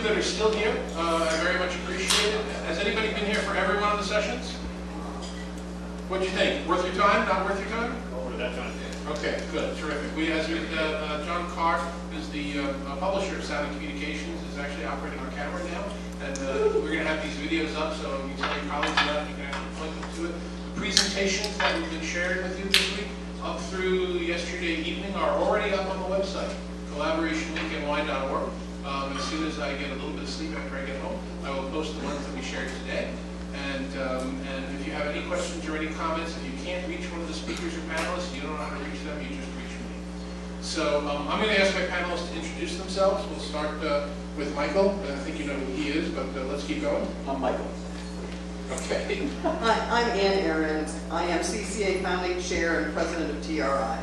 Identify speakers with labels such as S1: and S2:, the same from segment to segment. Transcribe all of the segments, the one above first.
S1: that are still here, I very much appreciate it. Has anybody been here for every one of the sessions? What'd you think? Worth your time? Not worth your time?
S2: Over that time.
S1: Okay, good, terrific. John Carr, who's the publisher of Sound and Communications, is actually operating our camera now, and we're going to have these videos up, so you tell your colleagues about it, you can actually point them to it. The presentations that we've been sharing with you this week, up through yesterday evening, are already up on the website, collaborationweekny.org. As soon as I get a little bit of sleep after I get home, I will post the ones that we shared today. And if you have any questions or any comments, if you can't reach one of the speakers or panelists, you don't know how to reach them, you just reach me. So I'm going to ask my panelists to introduce themselves. We'll start with Michael. I think you know who he is, but let's keep going.
S3: I'm Michael.
S1: Okay.
S4: Hi, I'm Earon. I am CCA founding chair and president of TRI.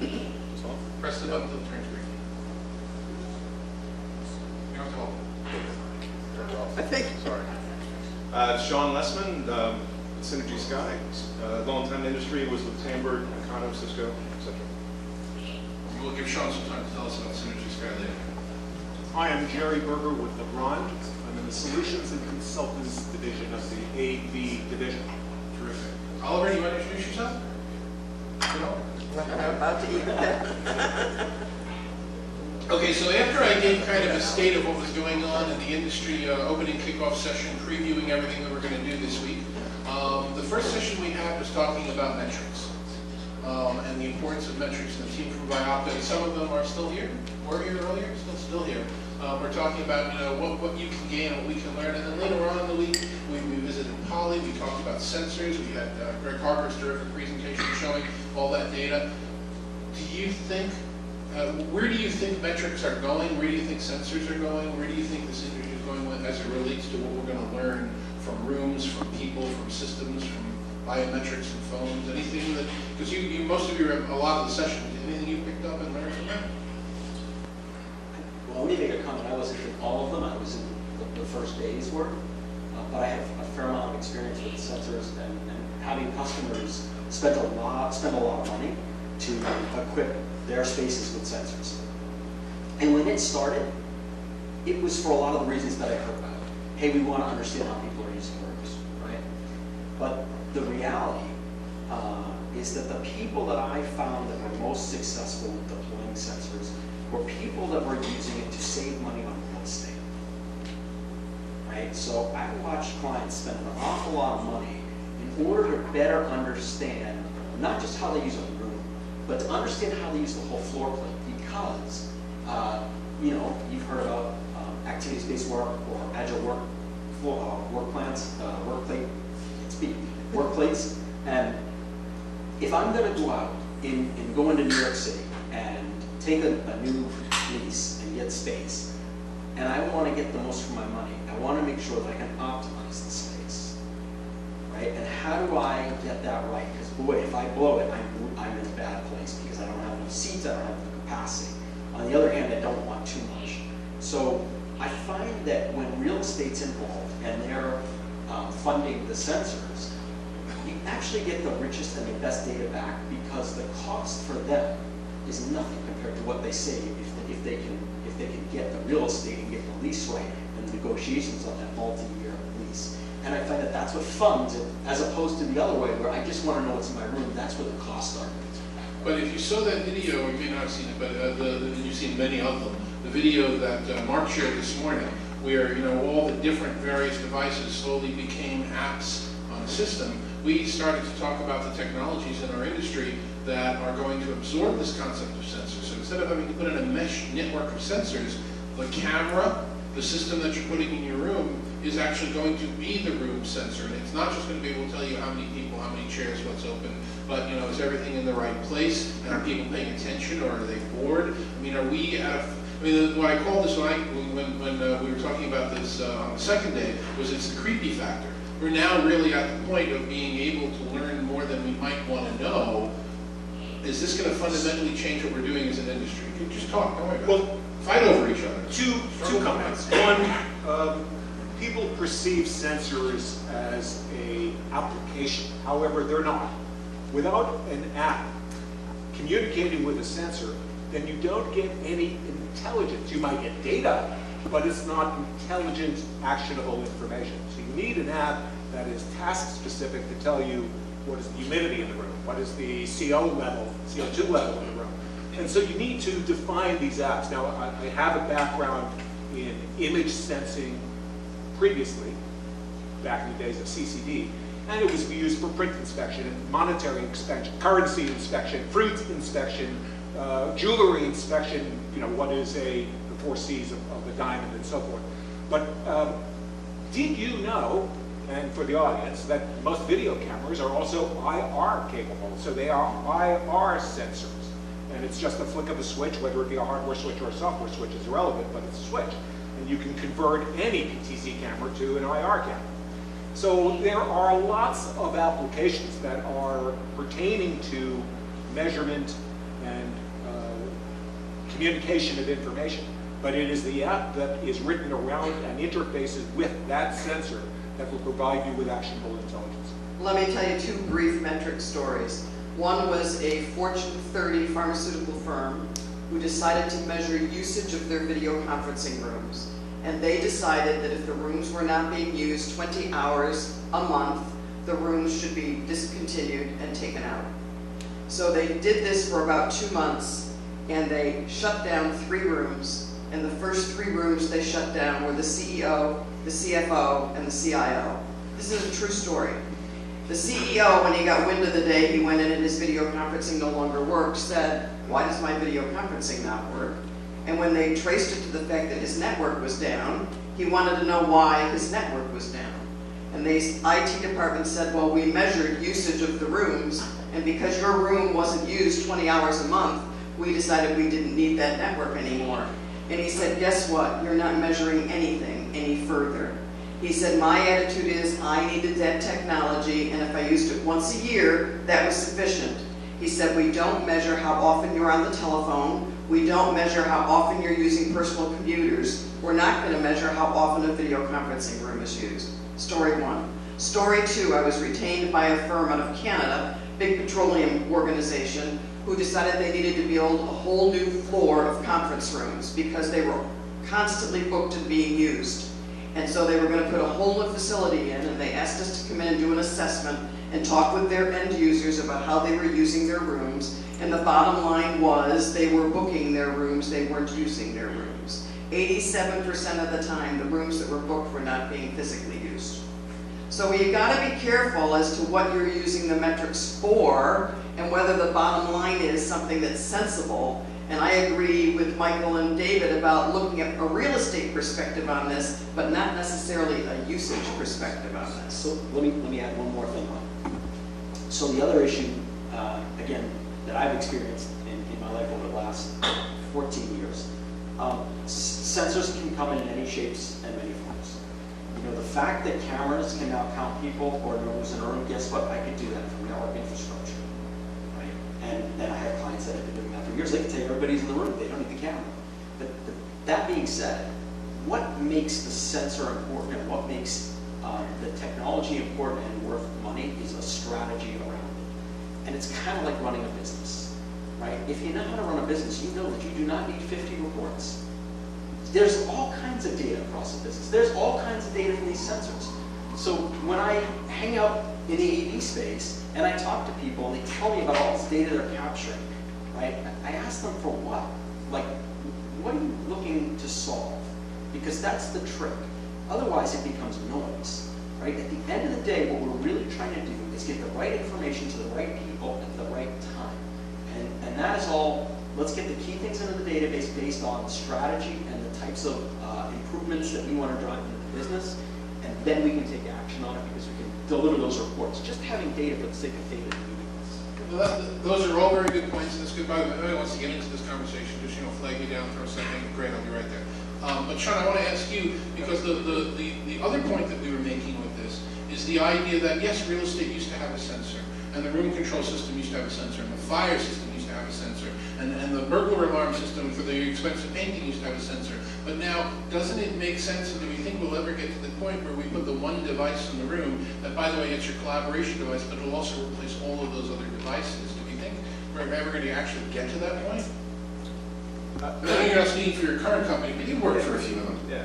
S1: Okay. Press the button until it turns green. You don't have to hold it.
S4: I think.
S2: Sorry. Sean Lessman, Synergy Sky, long time industry, was with Tamberg, Econo, Cisco, etc.
S1: We'll give Sean some time to tell us about Synergy Sky later.
S5: Hi, I'm Jerry Berger with Legrand. I'm in the Solutions and Consultants Division of the AV Division.
S1: Terrific. Oliver, you want to introduce yourself? No?
S4: I'm about to eat that.
S1: Okay, so after I gave kind of a state of what was going on in the industry opening kickoff session, previewing everything that we're going to do this week, the first session we had was talking about metrics and the importance of metrics. And the team from Viopta, some of them are still here, were here earlier, still here. We're talking about what you can gain and what we can learn. And then later on in the week, we visited Poly, we talked about sensors, we had Greg Harper's terrific presentation showing all that data. Do you think where do you think metrics are going? Where do you think sensors are going? Where do you think this industry is going with as it relates to what we're going to learn from rooms, from people, from systems, from biometrics and phones? Anything that, because you most of you have a lot of the sessions, anything you picked up and learned from that?
S3: Well, let me make a comment. I wasn't in all of them. I was in the first day's work, but I have a fair amount of experience with sensors and having customers spend a lot of money to equip their spaces with sensors. And when it started, it was for a lot of the reasons that I heard about. Hey, we want to understand how people are using rooms, right? But the reality is that the people that I found that were most successful with deploying sensors were people that were using it to save money on real estate, right? So I watched clients spend an awful lot of money in order to better understand not just how they use a room, but to understand how they use the whole floor plate, because you've heard about activities-based work or agile work plans, work plates. And if I'm going to go out and go into New York City and take a new lease and get space, and I want to get the most for my money, I want to make sure that I can optimize the space, right? And how do I get that right? Because boy, if I blow it, I'm in a bad place because I don't have enough seats, I don't have the capacity. On the other hand, I don't want too much. So I find that when real estate's involved and they're funding the sensors, you actually get the richest and the best data back because the cost for them is nothing compared to what they save if they can get the real estate and get the lease right and the negotiations on that multi-year lease. And I find that that's what funds it, as opposed to the other way where I just want to know what's in my room. That's where the costs are.
S1: But if you saw that video, or you may not have seen it, but you've seen many of them, the video that Mark shared this morning, where all the different various devices slowly became apps on a system, we started to talk about the technologies in our industry that are going to absorb this concept of sensors. So instead of having to put in a mesh network of sensors, the camera, the system that you're putting in your room is actually going to be the room sensor. And it's not just going to be able to tell you how many people, how many chairs, what's open, but is everything in the right place? And are people paying attention, or are they bored? I mean, are we at what I call this when we were talking about this on the second day was it's the creepy factor. We're now really at the point of being able to learn more than we might want to know. Is this going to fundamentally change what we're doing as an industry? You just talk, don't worry about it. Fight over each other.
S5: Two comments. One, people perceive sensors as an application. However, they're not. Without an app communicating with a sensor, then you don't get any intelligence. You might get data, but it's not intelligent, actionable information. So you need an app that is task-specific to tell you what is the humidity in the room, what is the CO level, CO2 level in the room. And so you need to define these apps. Now, I have a background in image sensing previously, back in the days of CCD, and it was used for print inspection and monetary inspection, currency inspection, fruit inspection, jewelry inspection, you know, what is the 4 C's of the diamond and so forth. But did you know, and for the audience, that most video cameras are also IR capable, so they are IR sensors. And it's just a flick of a switch, whether it be a hardware switch or a software switch is irrelevant, but it's a switch. And you can convert any PTZ camera to an IR camera. So there are lots of applications that are pertaining to measurement and communication of information. But it is the app that is written around and interfaces with that sensor that will provide you with actionable intelligence.
S4: Let me tell you 2 brief metric stories. One was a Fortune 30 pharmaceutical firm who decided to measure usage of their video conferencing rooms. And they decided that if the rooms were not being used 20 hours a month, the rooms should be discontinued and taken out. So they did this for about 2 months, and they shut down 3 rooms. And the first 3 rooms they shut down were the CEO, the CFO, and the CIO. This is a true story. The CEO, when he got wind of the day he went in and his video conferencing no longer worked, said, "Why does my video conferencing not work?" And when they traced it to the fact that his network was down, he wanted to know why his network was down. And the IT department said, "Well, we measured usage of the rooms, and because your room wasn't used 20 hours a month, we decided we didn't need that network anymore." And he said, "Guess what? You're not measuring anything any further." He said, "My attitude is I needed that technology, and if I used it once a year, that was sufficient." He said, "We don't measure how often you're on the telephone. We don't measure how often you're using personal computers. We're not going to measure how often a video conferencing room is used." Story 1. Story 2, I was retained by a firm out of Canada, big petroleum organization, who decided they needed to build a whole new floor of conference rooms because they were constantly booked and being used. And so they were going to put a whole new facility in, and they asked us to come in and do an assessment and talk with their end users about how they were using their rooms. And the bottom line was they were booking their rooms, they weren't using their rooms. 87% of the time, the rooms that were booked were not being physically used. So you've got to be careful as to what you're using the metrics for and whether the bottom line is something that's sensible. And I agree with Michael and David about looking at a real estate perspective on this, but not necessarily a usage perspective on this.
S3: So let me add one more thing on. So the other issue, again, that I've experienced in my life over the last 14 years, sensors can come in many shapes and many forms. You know, the fact that cameras can now count people or nodes in a room, guess what? I could do that from network infrastructure, right? And I have clients that have been doing that for years. They can tell you everybody's in the room. They don't need the camera. But that being said, what makes the sensor important and what makes the technology important and worth money is a strategy around it. And it's kind of like running a business, right? If you know how to run a business, you know that you do not need 50 reports. There's all kinds of data across the business. There's all kinds of data from these sensors. So when I hang out in the AV space and I talk to people and they tell me about all this data they're capturing, right? I ask them for what? Like, what are you looking to solve? Because that's the trick. Otherwise, it becomes noise, right? At the end of the day, what we're really trying to do is get the right information to the right people at the right time. And that is all. Let's get the key things into the database based on strategy and the types of improvements that we want to drive into the business, and then we can take action on it because we can deliver those reports. Just having data for the sake of data is meaningless.
S1: Well, those are all very good points, and it's good. By the way, if anybody wants to get into this conversation, just flag me down, throw something. Great, I'll be right there. But Sean, I want to ask you, because the other point that we were making with this is the idea that yes, real estate used to have a sensor, and the room control system used to have a sensor, and the fire system used to have a sensor, and the burglar alarm system for the expensive painting used to have a sensor. But now, doesn't it make sense, and do we think we'll ever get to the point where we put the one device in the room that, by the way, it's your collaboration device, but it'll also replace all of those other devices? Do we think we're ever going to actually get to that point? I know you're not speaking for your current company, but you worked for a few of them.
S2: Yeah,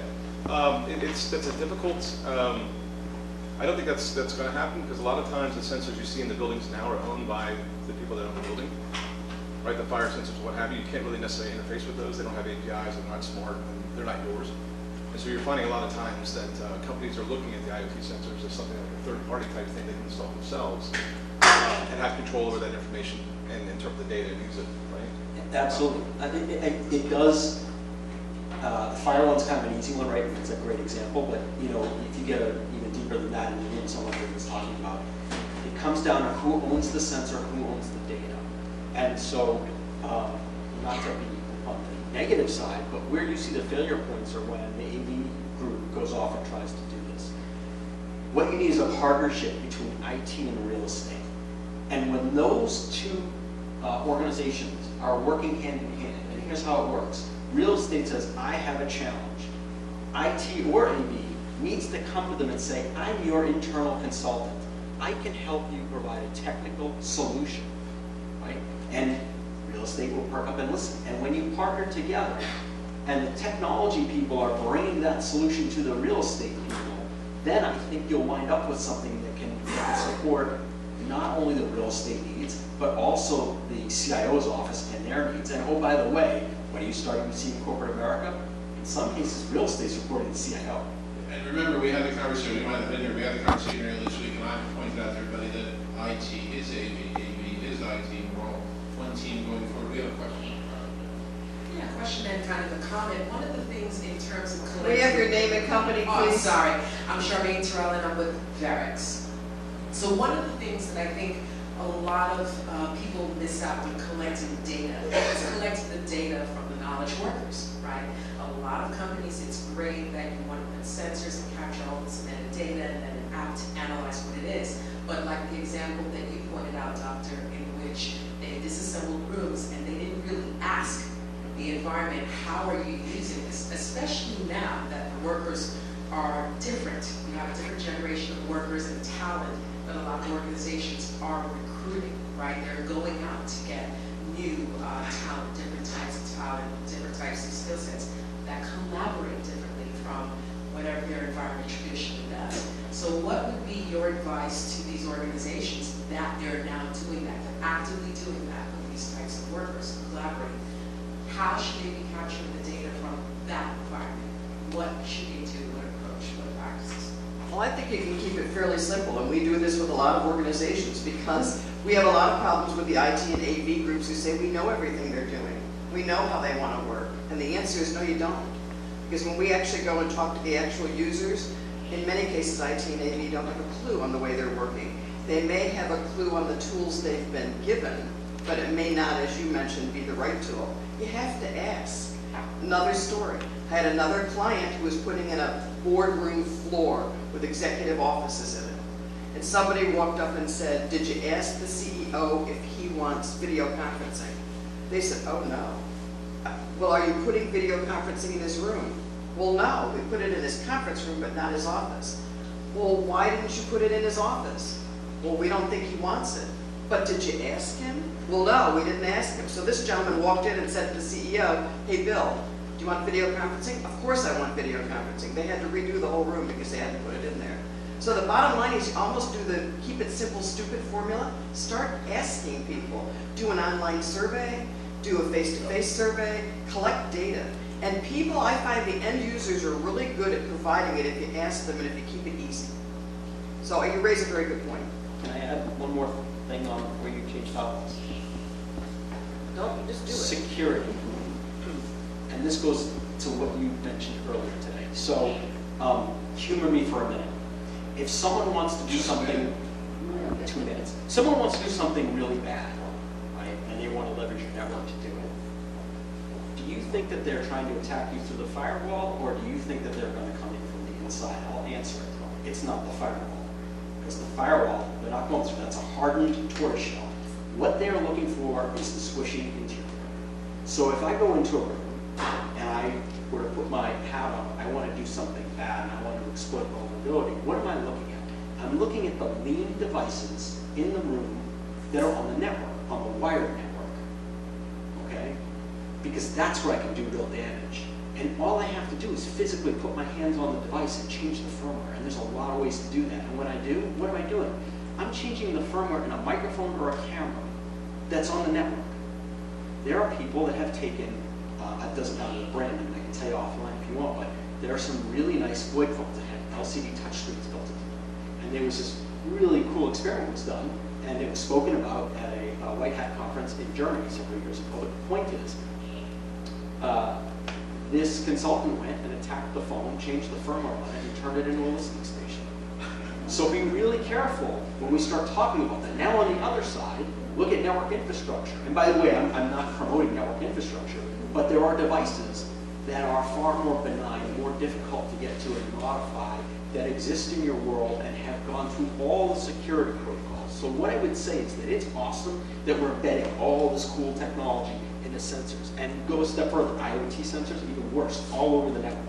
S2: that's a difficult. I don't think that's going to happen because a lot of times the sensors you see in the buildings now are owned by the people that own the building, right? The fire sensors, what have you. You can't really necessarily interface with those. They don't have APIs. They're not smart. And they're not yours. And so you're finding a lot of times that companies are looking at the IoT sensors as something like a third-party type thing they can install themselves and have control over that information and interpret the data and use it, right?
S3: Absolutely. It does. The fire one's kind of an easy one, right? It's a great example, but you know, if you get even deeper than that, and you know someone was talking about, it comes down to who owns the sensor, who owns the data, and so not to be on the negative side, but where you see the failure points are when the AV group goes off and tries to do this. What you need is a partnership between IT and real estate, and when those two organizations are working hand in hand, and here's how it works. Real estate says, I have a challenge. IT or AV needs to come to them and say, I'm your internal consultant. I can help you provide a technical solution, right? And real estate will perk up and listen. And when you partner together, and the technology people are bringing that solution to the real estate people, then I think you'll wind up with something that can support not only the real estate needs, but also the CIO's office and their needs. And oh, by the way, when you start to see in corporate America, in some cases, real estate's reporting to the CIO.
S1: And remember, we had the conversation, you might have been here, we had the conversation earlier this week, and I pointed out to everybody that IT is AV, AV is IT, and we're all one team going forward. We have a question.
S6: Yeah, question and kind of a comment. One of the things in terms of collecting...
S4: We have your name and company,
S6: Oh, I'm
S4: please.
S6: sorry. I'm Charmaine Terrell, and I'm with Verix. So one of the things that I think a lot of people miss out when collecting data is collecting the data from the knowledge workers, right? A lot of companies, it's great that you want to put sensors and capture all this metadata and then an app to analyze what it is. But like the example that you pointed out, Doctor, in which they disassembled rooms and they didn't really ask the environment, how are you using this? Especially now that the workers are different. We have a different generation of workers and talent that a lot of organizations are recruiting, right? They're going out to get new talent, different types of talent, different types of skill sets that collaborate differently from whatever their environment traditionally does. So what would be your advice to these organizations that they're now doing that, they're actively doing that with these types of workers, collaborating? How should they be capturing the data from that environment? What should they do, what approach, what practices?
S4: Well, I think you can keep it fairly simple, and we do this with a lot of organizations because we have a lot of problems with the IT and AV groups who say we know everything they're doing. We know how they want to work. And the answer is no, you don't. Because when we actually go and talk to the actual users, in many cases IT and AV don't have a clue on the way they're working. They may have a clue on the tools they've been given, but it may not, as you mentioned, be the right tool. You have to ask. Another story. I had another client who was putting in a boardroom floor with executive offices in it. And somebody walked up and said, did you ask the CEO if he wants video conferencing? They said, oh no. Well, are you putting video conferencing in his room? Well, no, we put it in his conference room, but not his office. Well, why didn't you put it in his office? Well, we don't think he wants it. But did you ask him? Well, no, we didn't ask him. So this gentleman walked in and said to the CEO, hey, Bill, do you want video conferencing? Of course I want video conferencing. They had to redo the whole room because they had to put it in there. So the bottom line is you almost do the keep it simple, stupid formula. Start asking people. Do an online survey, do a face-to-face survey, collect data. And people, I find the end users are really good at providing it if you ask them and if you keep it easy. So you raise a very good point.
S3: Can I add one more thing on where you changed topics?
S4: Don't just do it.
S3: Security. And this goes to what you mentioned earlier today. So humor me for a minute. If someone wants to do something, 2 minutes. Someone wants to do something really bad, right? And they want to leverage your network to do it. Do you think that they're trying to attack you through the firewall, or do you think that they're going to come in from the inside? I'll answer it. It's not the firewall. Because the firewall, they're not going through. That's a hardened tortoiseshell. What they're looking for is the squishing interior. So if I go into a room and I were to put my hat on, I want to do something bad and I want to exploit vulnerability, what am I looking at? I'm looking at the lean devices in the room that are on the network, on the wired network. Okay? because that's where I can do real damage. And all I have to do is physically put my hands on the device and change the firmware. And there's a lot of ways to do that. And when I do, what am I doing? I'm changing the firmware in a microphone or a camera that's on the network. There are people that have taken, it doesn't matter the brand, and I can tell you offline if you want, but there are some really nice VoIP phones that have LCD touchscreens built into them. And there was this really cool experiment was done, and it was spoken about at a White Hat conference in Germany several years ago. But the point is, this consultant went and attacked the phone, changed the firmware on it, and turned it into a listening station. So be really careful when we start talking about that. Now on the other side, look at network infrastructure. And by the way, I'm not promoting network infrastructure, but there are devices that are far more benign, more difficult to get to and modify, that exist in your world and have gone through all the security protocols. So what I would say is that it's awesome that we're embedding all this cool technology into sensors. And go a step further, IoT sensors, even worse, all over the network,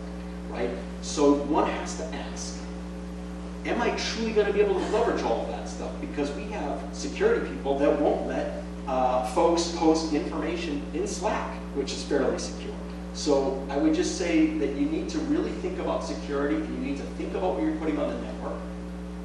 S3: right? So one has to ask, am I truly going to be able to leverage all of that stuff? Because we have security people that won't let folks post information in Slack, which is fairly secure. So I would just say that you need to really think about security, and you need to think about what you're putting on the network,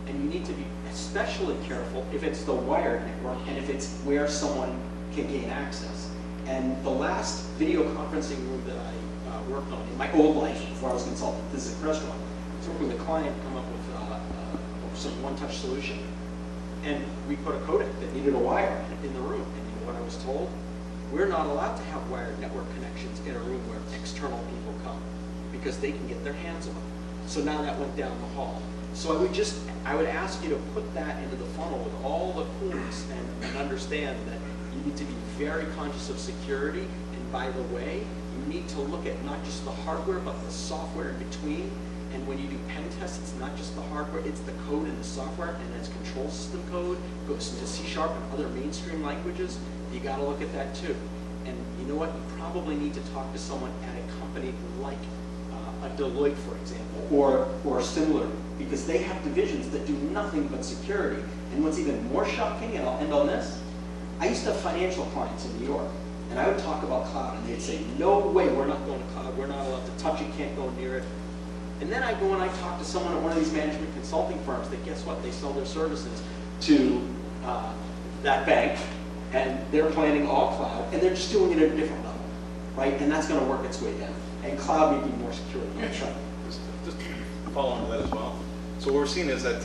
S3: and you need to be especially careful if it's the wired network and if it's where someone can gain access. And the last video conferencing room that I worked on in my old life before I was a consultant, this is a restaurant, I was working with a client to come up with some one-touch solution. And we put a codec that needed a wire in the room. And you know what I was told? We're not allowed to have wired network connections in a room where external people come because they can get their hands on it. So now that went down the hall. So I would ask you to put that into the funnel with all the coolness and understand that you need to be very conscious of security. And by the way, you need to look at not just the hardware, but the software in between. And when you do pen tests, it's not just the hardware, it's the code and the software, and it's control system code, goes into C# and other mainstream languages. You got to look at that too. And you know what? You probably need to talk to someone at a company like a Deloitte, for example, or similar, because they have divisions that do nothing but security. And what's even more shocking, and I'll end on this, I used to have financial clients in New York, and I would talk about cloud, and they'd say, no way, we're not going to cloud, we're not allowed to touch it, can't go near it. And then I go and I talk to someone at one of these management consulting firms that, guess what, they sell their services to that bank, and they're planning all cloud, and they're just doing it at a different level, right? And that's going to work its way down. And cloud may be more secure than that.
S2: Just follow on to that as well. So what we're seeing is that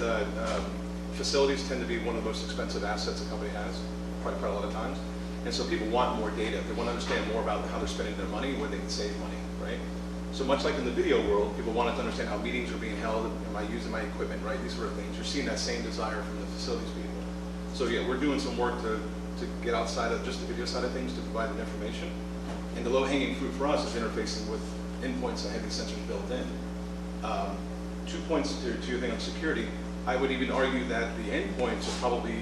S2: facilities tend to be one of the most expensive assets a company has, quite a lot of times. And so people want more data. They want to understand more about how they're spending their money, where they can save money, right? So much like in the video world, people wanted to understand how meetings are being held, am I using my equipment, right? These sort of things. You're seeing that same desire from the facilities people. So yeah, we're doing some work to get outside of just the video side of things to provide that information. And the low-hanging fruit for us is interfacing with endpoints that have these sensors built in. 2 points to your thing on security. I would even argue that the endpoints are probably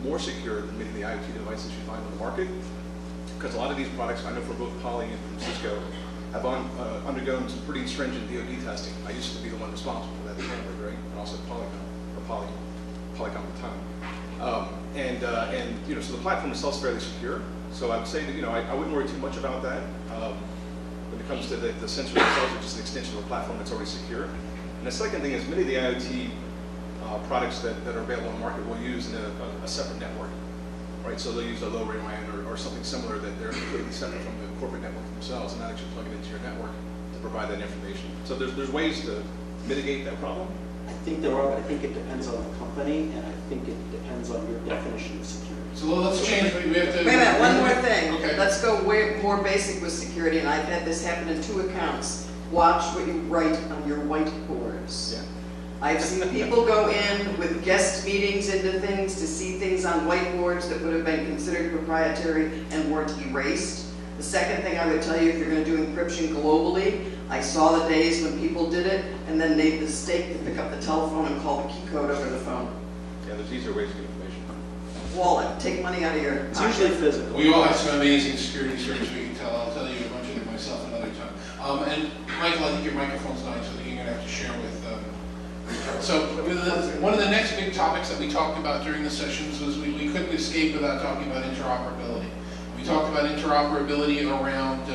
S2: more secure than many of the IoT devices you find on the market. Because a lot of these products, I know from both Poly and from Cisco, have undergone some pretty stringent DoD testing. I used to be the one responsible for that at Cambridge, right? And also Polycom at the time. And you know, so the platform itself is fairly secure. So I would say that, you know, I wouldn't worry too much about that. When it comes to the sensors themselves, which is an extension of the platform that's already secure. And the second thing is many of the IoT products that are available on the market will use a separate network, right? So they'll use a low-rate WAN or something similar that they're completely separate from the corporate network themselves, and not actually plug it into your network to provide that information. So there's ways to mitigate that problem.
S3: I think there are, but I think it depends on the company, and I think it depends on your definition of security.
S1: So let's change, we have to...
S4: Wait a minute, one more thing.
S1: Okay.
S4: Let's go way more basic with security, and I've had this happen in 2 accounts. Watch what you write on your whiteboards.
S2: Yeah.
S4: I've seen people go in with guest meetings into things to see things on whiteboards that would have been considered proprietary and weren't erased. The second thing I would tell you, if you're going to do encryption globally, I saw the days when people did it and then made the mistake to pick up the telephone and call the key code over the phone.
S2: Yeah, there's easier ways to get information.
S4: Wallet, take money out of your
S3: It's usually physical.
S1: We all have some amazing security stories we can tell. I'll tell you a bunch of them myself another time. And Michael, I think your microphone's dying, so I think you're going to have to share with... So one of the next big topics that we talked about during the sessions was we couldn't escape without talking about interoperability. We talked about interoperability around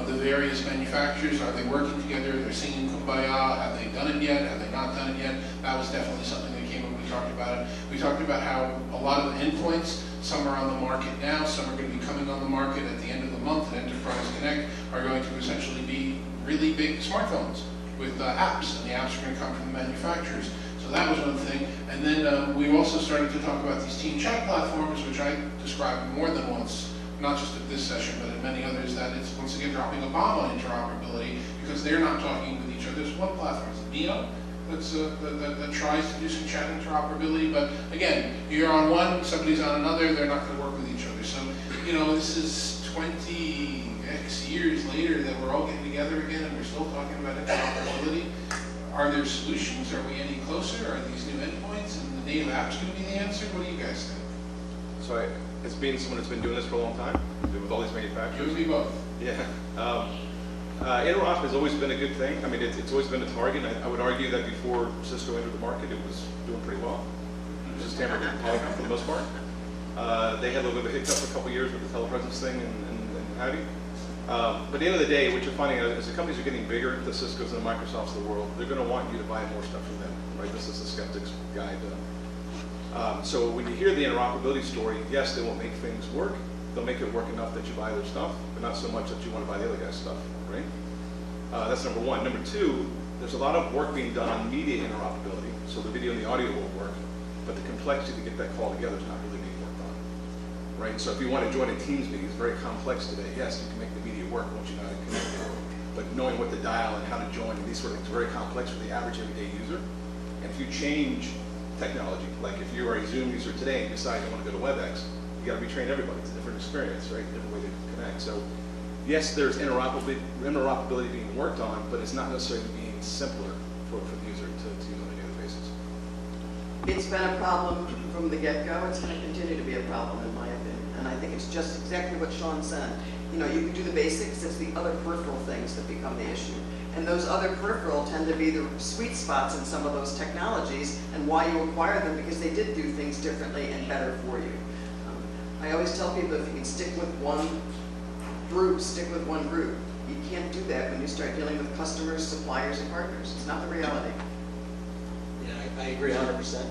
S1: the various manufacturers. Are they working together? They're singing Kumbaya. Have they done it yet? Have they not done it yet? That was definitely something that came up. We talked about it. We talked about how a lot of the endpoints, some are on the market now, some are going to be coming on the market at the end of the month. And Enterprise Connect are going to essentially be really big smartphones with apps, and the apps are going to come from the manufacturers. So that was one thing. And then we also started to talk about these team chat platforms, which I described more than once, not just at this session, but at many others, that it's once again dropping a bomb on interoperability because they're not talking with each other. There's one platform, it's Neo, that tries to do some chat interoperability, but again, you're on one, somebody's on another, they're not going to work with each other. So, you know, this is 20x years later that we're all getting together again and we're still talking about interoperability. Are there solutions? Are we any closer? Are these new endpoints and the native apps going to be the answer? What do you guys think?
S2: So as being someone that's been doing this for a long time, with all these manufacturers.
S1: It would be both.
S2: Yeah. Interop has always been a good thing. I mean, it's always been a target. I would argue that before Cisco entered the market, it was doing pretty well. It was just hammered and Polycom for the most part. They had a little bit of a hiccup for a couple of years with the telepresence thing and how do you. But at the end of the day, what you're finding out is the companies are getting bigger, the Ciscos and the Microsofts of the world, they're going to want you to buy more stuff from them, right? This is the skeptic's guide. So when you hear the interoperability story, yes, they will make things work. They'll make it work enough that you buy their stuff, but not so much that you want to buy the other guy's stuff, right? That's number one. Number two, there's a lot of work being done on media interoperability, so the video and the audio will work, but the complexity to get that call together is not really being worked on, right? So if you want to join a Teams meeting, it's very complex today. Yes, you can make the media work once you know how to connect it, but knowing what to dial and how to join and these sort of things is very complex for the average everyday user. And if you change technology, like if you are a Zoom user today and you decide you want to go to WebEx, you got to retrain everybody. It's a different experience, right? A different way to connect. So yes, there's interoperability being worked on, but it's not necessarily being simpler for the user to use on a daily basis.
S4: It's been a problem from the get-go. It's going to continue to be a problem, in my opinion. And I think it's just exactly what Sean said. You know, you can do the basics. It's the other peripheral things that become the issue. And those other peripheral tend to be the sweet spots in some of those technologies and why you acquire them, because they did do things differently and better for you. I always tell people if you can stick with one group, stick with one group. You can't do that when you start dealing with customers, suppliers, and partners. It's not the reality.
S3: Yeah, I agree 100%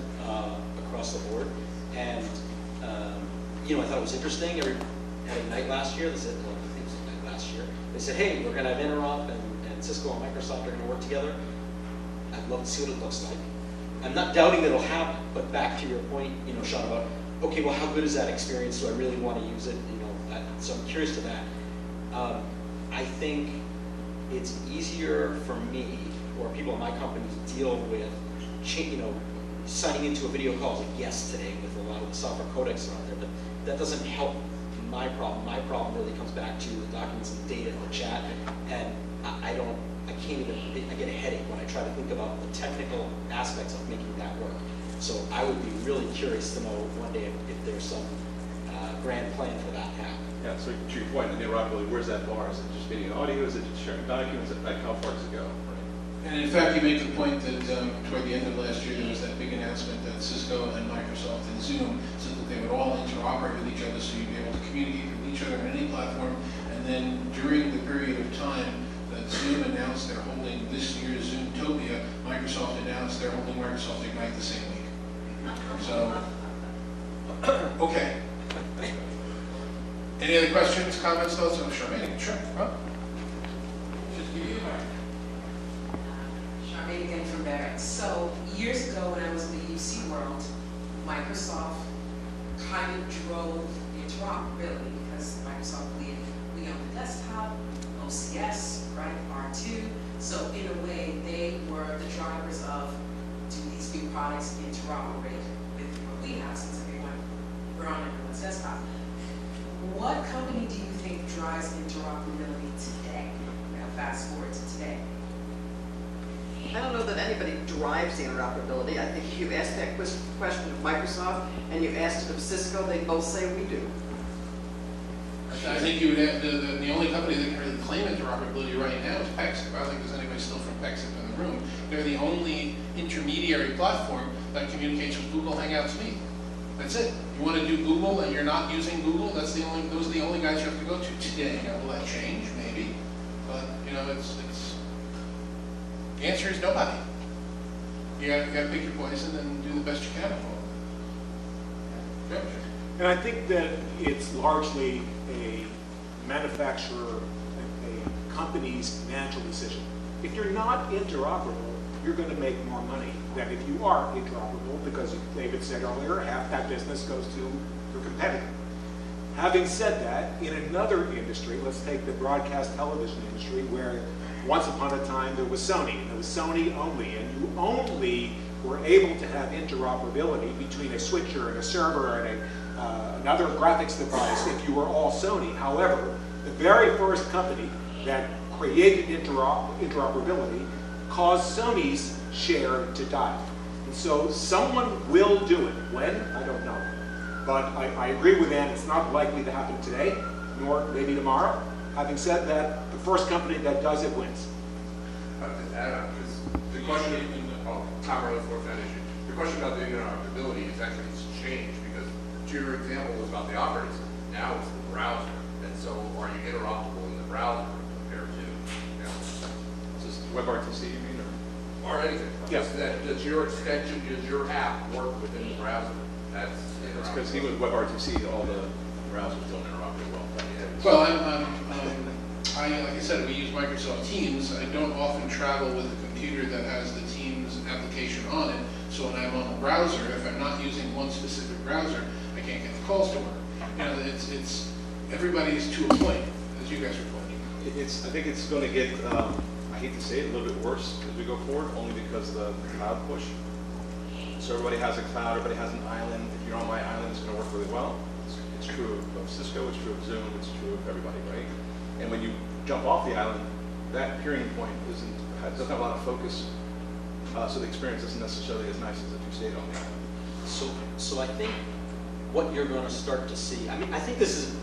S3: across the board. And, you know, I thought it was interesting. At Ignite last year, they said, well, I think it was Ignite last year, they said, hey, we're going to have Interop and Cisco and Microsoft are going to work together. I'd love to see what it looks like. I'm not doubting that it'll happen, but back to your point, you know, Sean, about, okay, well, how good is that experience? Do I really want to use it? You know, so I'm curious to that. I think it's easier for me or people in my company to deal with, you know, signing into a video call as a guest today with a lot of the software codecs that are out there, but that doesn't help my problem. My problem really comes back to the documents and the data and the chat, and I get a headache when I try to think about the technical aspects of making that work. So I would be really curious to know one day if there's some grand plan for that to happen. Yeah,
S2: so to your point, the interoperability, where's that bar? Is it just video and audio? Is it just sharing documents? Like how far does it go? Right?
S1: And in fact, you make the point that toward the end of last year, there was that big announcement that Cisco and Microsoft and Zoom said that they would all interoperate with each other, so you'd be able to communicate with each other on any platform. And then during the period of time that Zoom announced they're holding this year's Zoomtopia, Microsoft announced they're holding Microsoft Ignite the same week. So, okay. Any other questions, comments, thoughts? Oh, Charmaine, sure. Huh?
S6: Charmaine again from Berger. So years ago when I was in the UC world, Microsoft kind of drove interoperability because Microsoft believed we own the desktop, OCS, right, R2. So in a way, they were the drivers of do these new products interoperate with what we have since we're on everyone's desktop. What company do you think drives interoperability today? Now fast forward to today.
S4: I don't know that anybody drives the interoperability. I think if you asked that question of Microsoft and you asked it of Cisco, they'd both say we do.
S1: I think you would have, the only company that can really claim interoperability right now is Pexip. I don't think there's anybody still from Pexip in the room. They're the only intermediary platform that communicates with Google Hangouts Meet. That's it. You want to do Google and you're not using Google, those are the only guys you have to go to today. Now, will that change? Maybe. But, you know, the answer is nobody. You got to pick your poison and do the best you can for it. Okay.
S5: And I think that it's largely a manufacturer, a company's financial decision. If you're not interoperable, you're going to make more money than if you are interoperable, because David said earlier, half that business goes to your competitor. Having said that, in another industry, let's take the broadcast television industry, where once upon a time there was Sony, and it was Sony only, and you only were able to have interoperability between a switcher and a server and another graphics device if you were all Sony. However, the very first company that created interoperability caused Sony's share to die. And so someone will do it. When? I don't know. But I agree with Ann, it's not likely to happen today, nor maybe tomorrow. Having said that, the first company that does it wins.
S7: The question, the question about the interoperability is actually changed, because to your example was about the operating system. Now it's the browser. And so are you interoperable in the browser compared to, you know,
S2: Is this WebRTC, you mean, or?
S7: or anything?
S5: Yes.
S7: Does your extension, does your app work within the browser? That's
S2: It's because even with WebRTC, all the browsers don't interoperate well.
S1: Well, like I said, we use Microsoft Teams. I don't often travel with a computer that has the Teams application on it. So when I'm on the browser, if I'm not using one specific browser, I can't get the calls to work. You know, it's everybody's to a point, as you guys are pointing.
S2: I think it's going to get, I hate to say it, a little bit worse as we go forward, only because of the cloud push. So everybody has a cloud, everybody has an island. If you're on my island, it's going to work really well. It's true of Cisco, it's true of Zoom, it's true of everybody, right? And when you jump off the island, that peering point doesn't have a lot of focus, so the experience isn't necessarily as nice as if you stayed on the island.
S3: So I think what you're going to start to see, I mean, I think this is,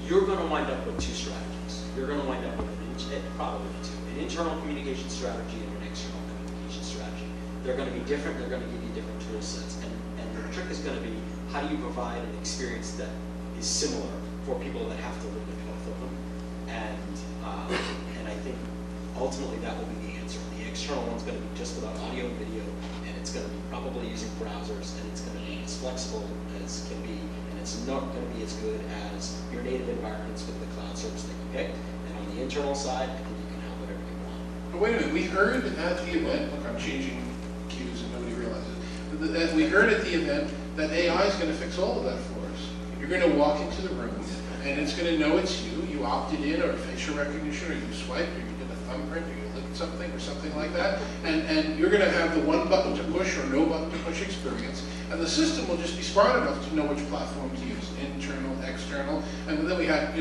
S3: you're going to wind up with two strategies. You're going to wind up with probably two, an internal communication strategy and an external communication strategy. They're going to be different, they're going to give you different tool sets, and the trick is going to be, how do you provide an experience that is similar for people that have to live with both of them? And I think ultimately that will be the answer. The external one's going to be just about audio and video, and it's going to be probably using browsers, and it's going to be as flexible as can be, and it's not going to be as good as your native environments with the cloud service that you pick. And on the internal side, I think you can have whatever you want.
S1: But wait a minute, we heard at the event, look, I'm changing cues and nobody realizes, we heard at the event that AI is going to fix all of that for us. You're going to walk into the room, and it's going to know it's you. You opted in, or facial recognition, or you swiped, or you did a thumbprint, or you licked something, or something like that. And you're going to have the one button to push or no button to push experience. And the system will just be smart enough to know which platform to use, internal, external. And then we had,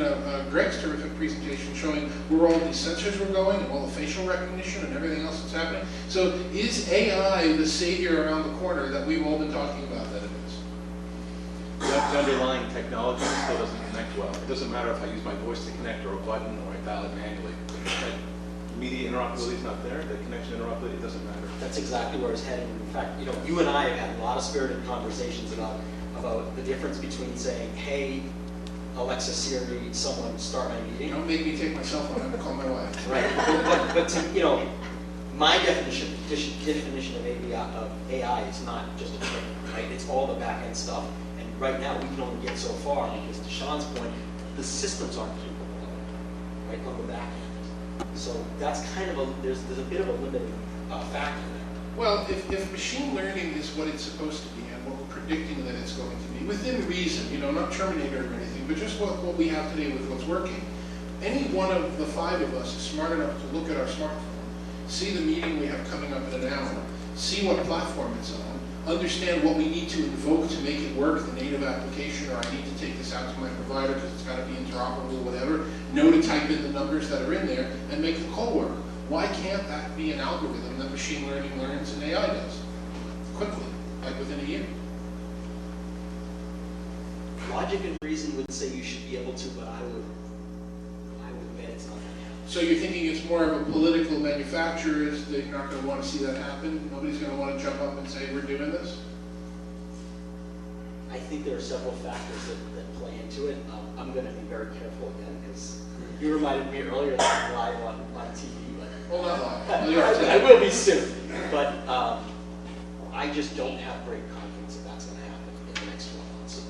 S1: Greg's terrific presentation showing where all these sensors were going, and all the facial recognition, and everything else that's happening. So is AI the savior around the corner that we've all been talking about that it is?
S2: The underlying technology still doesn't connect well. It doesn't matter if I use my voice to connect or a button or I dial it manually. Media interoperability is not there. The connection interoperability, it doesn't matter.
S3: That's exactly where it's heading. In fact, you and I have had a lot of spirited conversations about the difference between saying, "Hey, Alexa, Siri, someone start my meeting."
S1: Don't make me take my cell phone and call my wife.
S3: Right. But my definition of AI is not just a trick, right? It's all the back end stuff. And right now we can only get so far because, to Sean's point, the systems aren't capable of it, right, on the back end. So that's kind of there's a bit of a limiting factor there.
S1: Well, if machine learning is what it's supposed to be and what we're predicting that it's going to be, within reason, not Terminator or anything, but just what we have today with what's working, any one of the five of us is smart enough to look at our smartphone, see the meeting we have coming up in an hour, see what platform it's on, understand what we need to invoke to make it work, the native application, or I need to take this out to my provider because it's got to be interoperable, whatever, know to type in the numbers that are in there and make the call work. Why can't that be an algorithm that machine learning learns and AI does? Quickly, like within a year.
S3: Logic and reason would say you should be able to, but I would bet it's not going to happen.
S1: So you're thinking it's more of a political manufacturers, they're not going to want to see that happen? Nobody's going to want to jump up and say, we're doing this?
S3: I think there are several factors that play into it. I'm going to be very careful again because you reminded me earlier that I'm live on TV, but
S1: Well, not live.
S3: I will be soon. But I just don't have great confidence that that's going to happen in the next 12 months.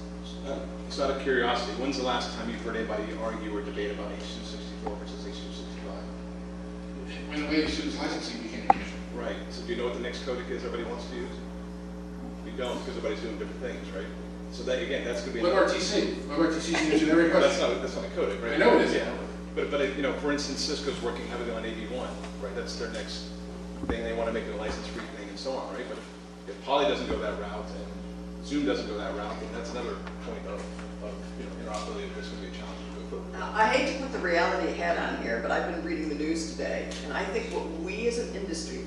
S2: So out of curiosity, when's the last time you've heard anybody argue or debate about H.264 versus H.265?
S1: When the way students licensing became an issue.
S2: Right. So do you know what the next codec is everybody wants to use? You don't, because everybody's doing different things, right? So that, again, that's going to be...
S1: WebRTC. WebRTC is using every question.
S2: That's not a codec, right?
S1: I know it is.
S2: Yeah. But you know, for instance, Cisco's working heavily on AV1, right? That's their next thing. They want to make it a license-free thing and so on, right? But if Poly doesn't go that route and Zoom doesn't go that route, then that's another point of you know, interoperability that's going to be a challenge to go forward.
S4: I hate to put the reality hat on here, but I've been reading the news today, and I think what we as an industry,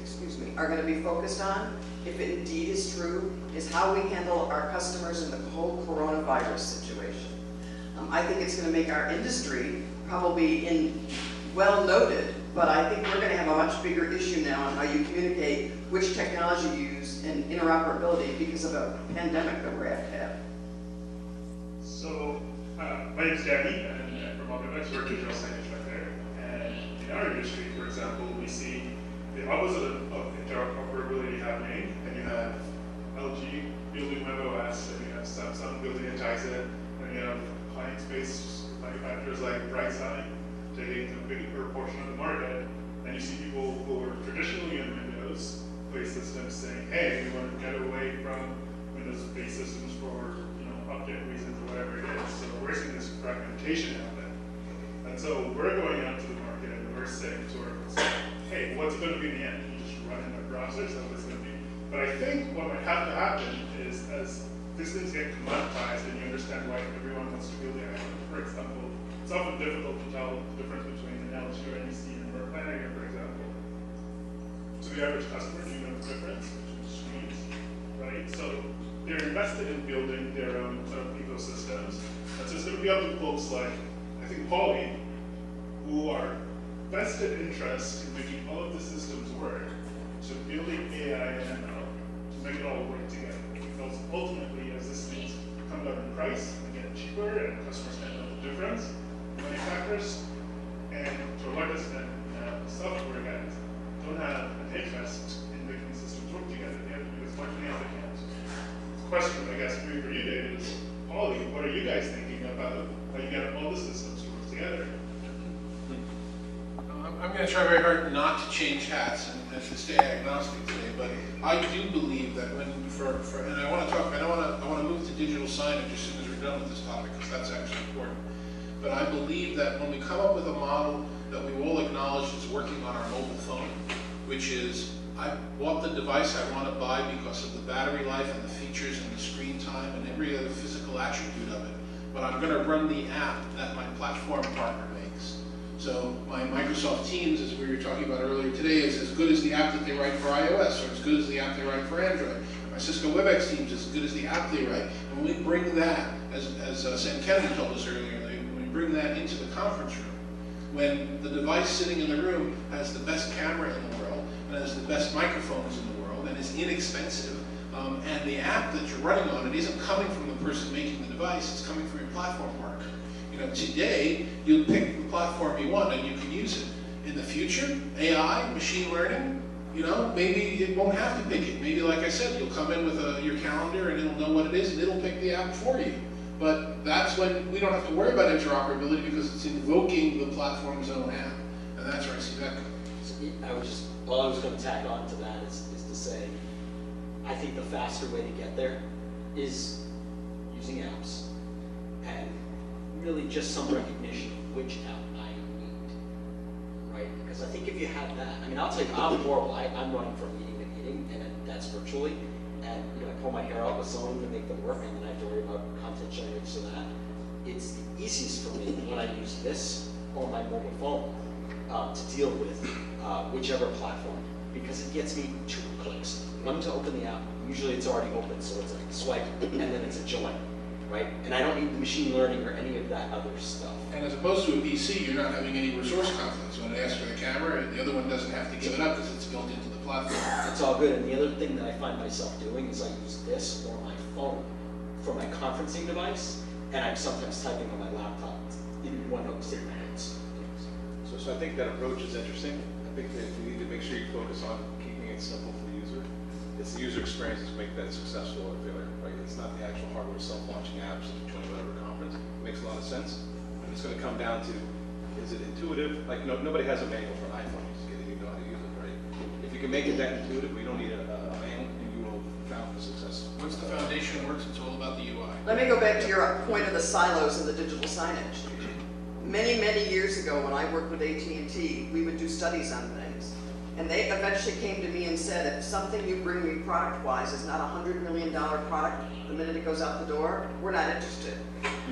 S4: are going to be focused on, if it indeed is true, is how we handle our customers in the whole coronavirus situation. I think it's going to make our industry probably well noted, but I think we're going to have a much bigger issue now on how you communicate which technology you use and interoperability because of a pandemic that we're at to have.
S8: So, my name is Danny, and I'm from Locknote. We're digital signage back there. And in our industry, for example, we see the opposite of interoperability happening, and you have LG building WebOS, and you have Samsung building a Tizen, and you have client-based manufacturers like Brightside taking a bigger portion of the market, and you see people who are traditionally in Windows-based systems saying, hey, we want to get away from Windows-based systems for update reasons or whatever it is. So we're seeing this fragmentation happen. And so we're going out to the market and we're saying to our hey, what's it going to be in the end? You just run in a browser, so what's going to be. But I think what might have to happen is as these things get commoditized and you understand why everyone wants to build the island, for example, it's often difficult to tell the difference between an LG or NEC and a Planner, for example. To the average customer, do you know the difference between screens, right? So they're invested in building their own sort of ecosystems. And so it's going to be up to folks like, I think, Poly, who are vested interest in making all of the systems work, to building AI and ML, to make it all work together. Because ultimately, as these things come down in price and get cheaper and customers can know the difference, manufacturers and to a large extent, software guys don't have an interest in making systems work together. They have to do as much as they can. The question, I guess, for you, David, is, Poly, what are you guys thinking about how you get all the systems to work together?
S1: I'm going to try very hard not to change hats and to stay agnostic today, but I do believe that when and I want to move to digital signage as soon as we're done with this topic, because that's actually important. But I believe that when we come up with a model that we all acknowledge is working on our mobile phone, which is, I bought the device I want to buy because of the battery life and the features and the screen time and every other physical attribute of it, but I'm going to run the app that my platform partner makes. So my Microsoft Teams, as we were talking about earlier today, is as good as the app that they write for iOS, or as good as the app they write for Android. My Cisco WebEx Teams is as good as the app they write. And when we bring that, as Sam Kennedy told us earlier, when we bring that into the conference room, when the device sitting in the room has the best camera in the world, and has the best microphones in the world, and is inexpensive, and the app that you're running on, it isn't coming from the person making the device, it's coming from your platform partner. Today, you pick the platform you want and you can use it. In the future, AI, machine learning, maybe it won't have to pick it. Maybe, like I said, you'll come in with your calendar and it'll know what it is and it'll pick the app for you. But that's when we don't have to worry about interoperability because it's invoking the platform's own app. And that's where I see that going.
S3: All I was going to tack on to that is to say, I think the faster way to get there is using apps and really just some recognition of which app I need, right? Because I think if you have that, I'll tell you, I'm horrible. I'm running from meeting to meeting, and that's virtually, and I pull my hair out with someone to make them work, and then I have to worry about content generation so that. It's the easiest for me when I use this on my mobile phone to deal with whichever platform, because it gets me 2 clicks. One to open the app, usually it's already open, so it's like swipe, and then it's a join. Right? And I don't need the machine learning or any of that other stuff.
S1: And as opposed to a PC, you're not having any resource conflicts. When it asks for the camera, the other one doesn't have to give it up because it's built into the platform.
S3: It's all good. And the other thing that I find myself doing is I use this or my phone for my conferencing device, and I'm sometimes typing on my laptop in OneNote sitting my hands.
S2: So I think that approach is interesting. I think that we need to make sure you focus on keeping it simple for the user. It's the user experience that make that successful or failure, right? It's not the actual hardware self-launching apps that you join whatever conference. It makes a lot of sense. And it's going to come down to, is it intuitive? Like, nobody has a manual for an iPhone. You just get it, you know how to use it, right? If you can make it that intuitive, we don't need a manual, and you will found for success.
S1: Once the foundation works, it's all about the UI.
S4: Let me go back to your point of the silos and the digital signage. Many, many years ago, when I worked with AT&T, we would do studies on things. And they eventually came to me and said, if something you bring me product-wise is not a $100 million product, the minute it goes out the door, we're not interested.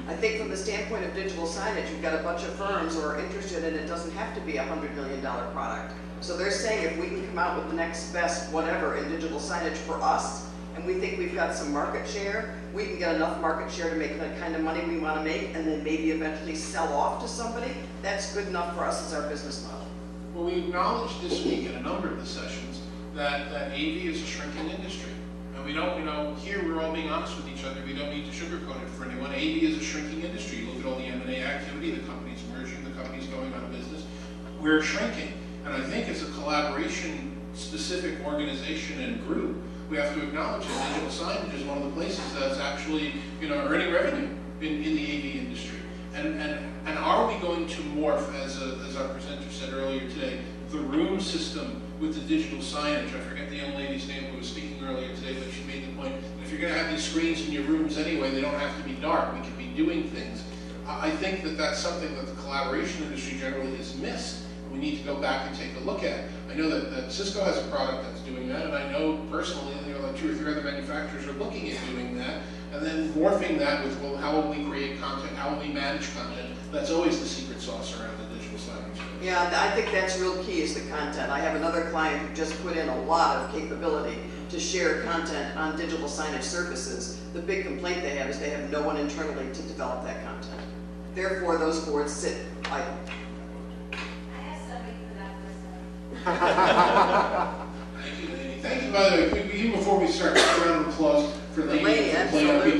S4: I think from the standpoint of digital signage, you've got a bunch of firms who are interested, and it doesn't have to be a $100 million product. So they're saying if we can come out with the next best whatever in digital signage for us, and we think we've got some market share, we can get enough market share to make the kind of money we want to make, and then maybe eventually sell off to somebody, that's good enough for us as our business model.
S1: Well, we acknowledged this week in a number of the sessions that AV is a shrinking industry. And we don't, here we're all being honest with each other. We don't need to sugarcoat it for anyone. AV is a shrinking industry. You look at all the M&A activity, the companies merging, the companies going out of business. We're shrinking. And I think as a collaboration-specific organization and group, we have to acknowledge that digital signage is one of the places that's actually, earning revenue in the AV industry. And are we going to morph, as our presenter said earlier today, the room system with the digital signage? I forget the young lady's name who was speaking earlier today, but she made the point that if you're going to have these screens in your rooms anyway, they don't have to be dark. We can be doing things. I think that that's something that the collaboration industry generally has missed. We need to go back and take a look at. I know that Cisco has a product that's doing that, and I know personally, like 2 or 3 other manufacturers are looking at doing that, and then morphing that with, well, how will we create content? How will we manage content? That's always the secret sauce around the digital signage.
S4: Yeah, I think that's real key is the content. I have another client who just put in a lot of capability to share content on digital signage services. The big complaint they have is they have no one internally to develop that content. Therefore, those boards sit idle.
S1: Thank you, Laney. Thank you, by the way, even before we start, a round of applause for Laney.
S4: Laney, absolutely.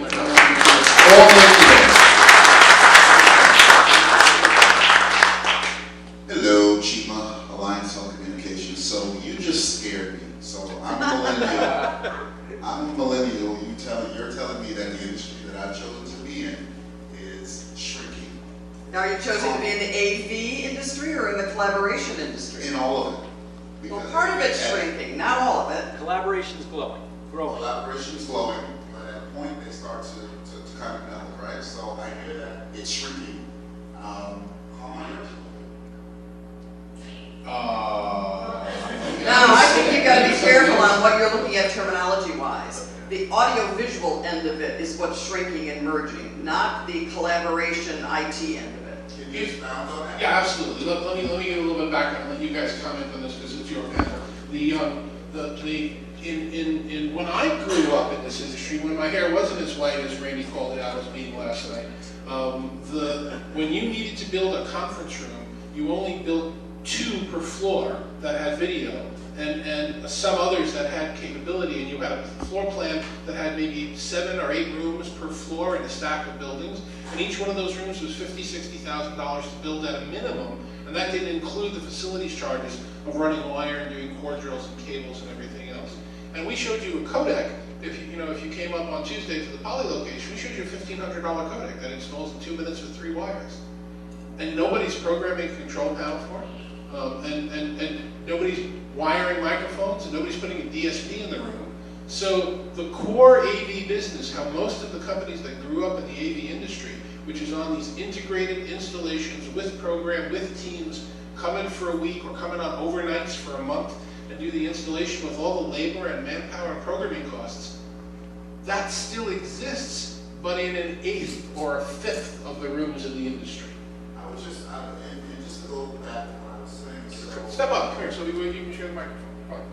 S9: Hello, Chima, Alliance Telecommunications. So you just scared me. So I'm a millennial. I'm a millennial. You're telling me that the industry that I've chosen to be in is shrinking.
S4: Now, are you chosen to be in the AV industry or in the collaboration industry?
S9: In all of it.
S4: Well, part of it's shrinking, not all of it.
S3: Collaboration's growing.
S9: Collaboration is growing, but at a point they start to kind of melt, right? So I hear that it's shrinking.
S4: Now, I think you've got to be careful on what you're looking at terminology-wise. The audio-visual end of it is what's shrinking and merging, not the collaboration IT end of it.
S9: Can you expound on that?
S1: Yeah, absolutely. Let me give a little bit of background and let you guys comment on this because it's your panel. When I grew up in this industry, when my hair wasn't as white as Randy called it out as being last night, when you needed to build a conference room, you only built 2 per floor that had video, and some others that had capability, and you had a floor plan that had maybe 7 or 8 rooms per floor in a stack of buildings, and each one of those rooms was $50,000, $60,000 to build at a minimum, and that didn't include the facilities charges of running wire and doing core drills and cables and everything else. And we showed you a codec. If you came up on Tuesday to the Poly location, we showed you a $1,500 codec that installs in 2 minutes with 3 wires, and nobody's programming a control panel for it, and nobody's wiring microphones, and nobody's putting a DSP in the room. So the core AV business, how most of the companies that grew up in the AV industry, which is on these integrated installations with program, with teams, come in for a week or come in on overnights for a month and do the installation with all the labor and manpower and programming costs, that still exists, but in an 1/8 or a 5th of the rooms in the industry.
S9: I was just, and just to go back to what I was saying. So
S1: Step up, come here, so you can share the microphone. Come on.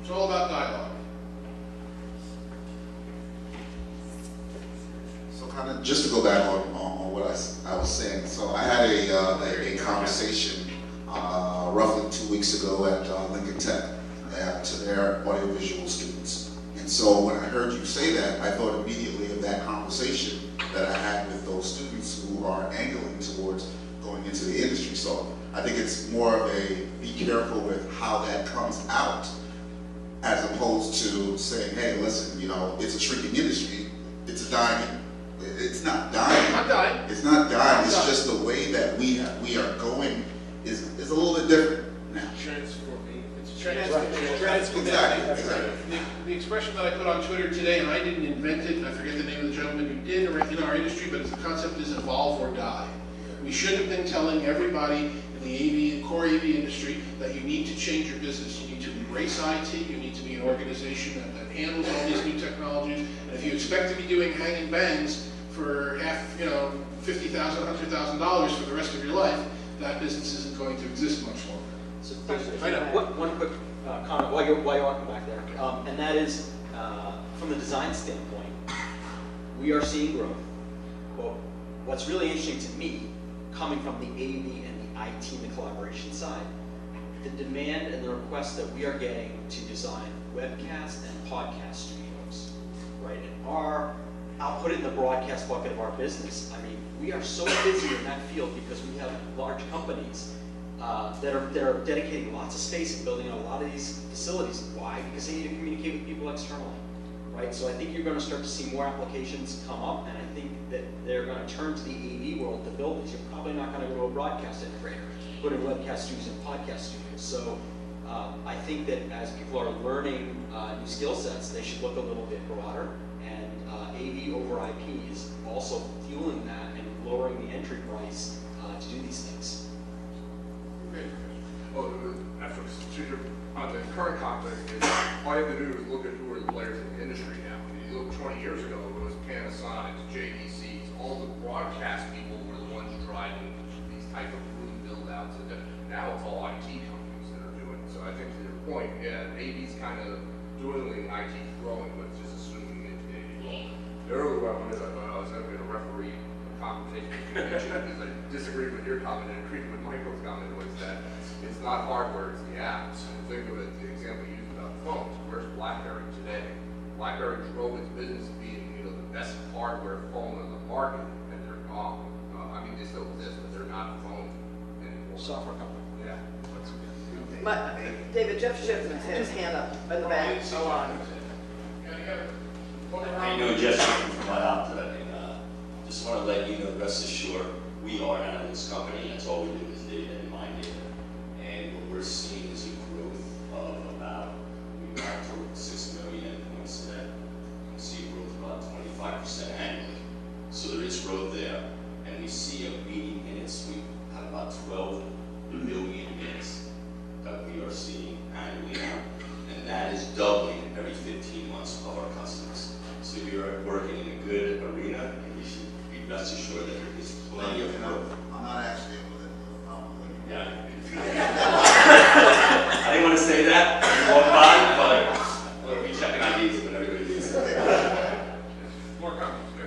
S1: It's all about dialogue.
S9: So kind of just to go back on what I was saying. So I had a conversation roughly 2 weeks ago at Lincoln Tech to their audiovisual students. And And so when I heard you say that, I thought immediately of that conversation that I had with those students who are angling towards going into the industry. So I think it's more of a be careful with how that comes out, as opposed to saying, hey, listen, you know, it's a shrinking industry, it's a dying. It's not dying.
S1: Not dying.
S9: It's not dying. It's
S1: Not dying.
S9: just the way that we are going is a little bit different now.
S1: Transforming. It's
S9: Exactly.
S1: The expression that I put on Twitter today, and I didn't invent it, and I forget the name of the gentleman who did in our industry, but the concept is evolve or die. We should have been telling everybody in the core AV industry that you need to change your business. You need to embrace IT. You need to be an organization that handles all these new technologies. And if you expect to be doing hanging bangs for $50,000, $100,000 for the rest of your life, that business isn't going to exist much longer.
S3: So
S1: I know.
S3: one quick comment while you're walking back there, and that is from the design standpoint, we are seeing growth. Well, what's really interesting to me, coming from the AV and the IT and the collaboration side, the demand and the requests that we are getting to design webcast and podcast studios, right? And I'll put it in the broadcast bucket of our business. I mean, we are so busy in that field because we have large companies that are dedicating lots of space and building a lot of these facilities. Why? Because they need to communicate with people externally, right? So I think you're going to start to see more applications come up, and I think that they're going to turn to the AV world to build these. You're probably not going to go to a broadcast integrator, put in webcast studios and podcast studios. So I think that as people are learning new skill sets, they should look a little bit broader, and AV over IP is also fueling that and lowering the entry price to do these things.
S7: Well, after the current context is all you have to do is look at who are the players in the industry now. If you look 20 years ago, it was Panasonic, JVCs, all the broadcast people were the ones driving these type of room build outs. And now it's all IT companies that are doing it. So I think to your point, yeah, AV's kind of dwindling, IT's growing, but it's just assuming it's AV growing. The earlier one is I was going to referee a conversation you mentioned because I disagree with your comment and agreed with Michael's comment was that it's not hardware, it's the apps. And think of it, the example you used about phones. Where's BlackBerry today? BlackBerry drove its business being, the best hardware phone on the market, and they're gone. I mean, they still exist, but they're not a phone anymore.
S3: Software company.
S7: Yeah.
S4: David, Jeff Schiff has his hand up in the back.
S1: So on.
S10: How you doing, Jeff from Danto? Just want to let you know, rest assured, we are an analytics company. That's all we do is data and mine data. And what we're seeing is a growth of about, we got to 6 million endpoints today. We see a growth of about 25% annually. So there is growth there. And we see a meeting minutes. We have about 12 million minutes that we are seeing annually now. And that is doubling every 15 months of our customers. So we are working in a good arena, and you should be rest assured that there is plenty of growth.
S9: I'm not actually able to.
S10: Yeah. I didn't want to say that. Walk by, but we'll be checking IDs when everybody leaves.
S1: More comments, go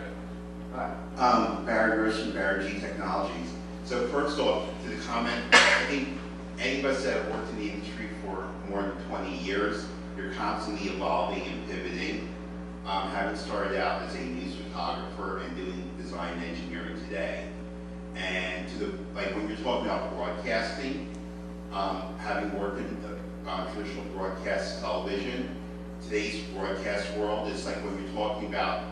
S1: ahead.
S11: Hi, Berger from Berger Technologies. So first off, to the comment, I think any of us that have worked in the industry for more than 20 years, you're constantly evolving and pivoting. Having started out as a news photographer and doing design and engineering today, and when you're talking about broadcasting, having worked in traditional broadcast television, today's broadcast world is like when you're talking about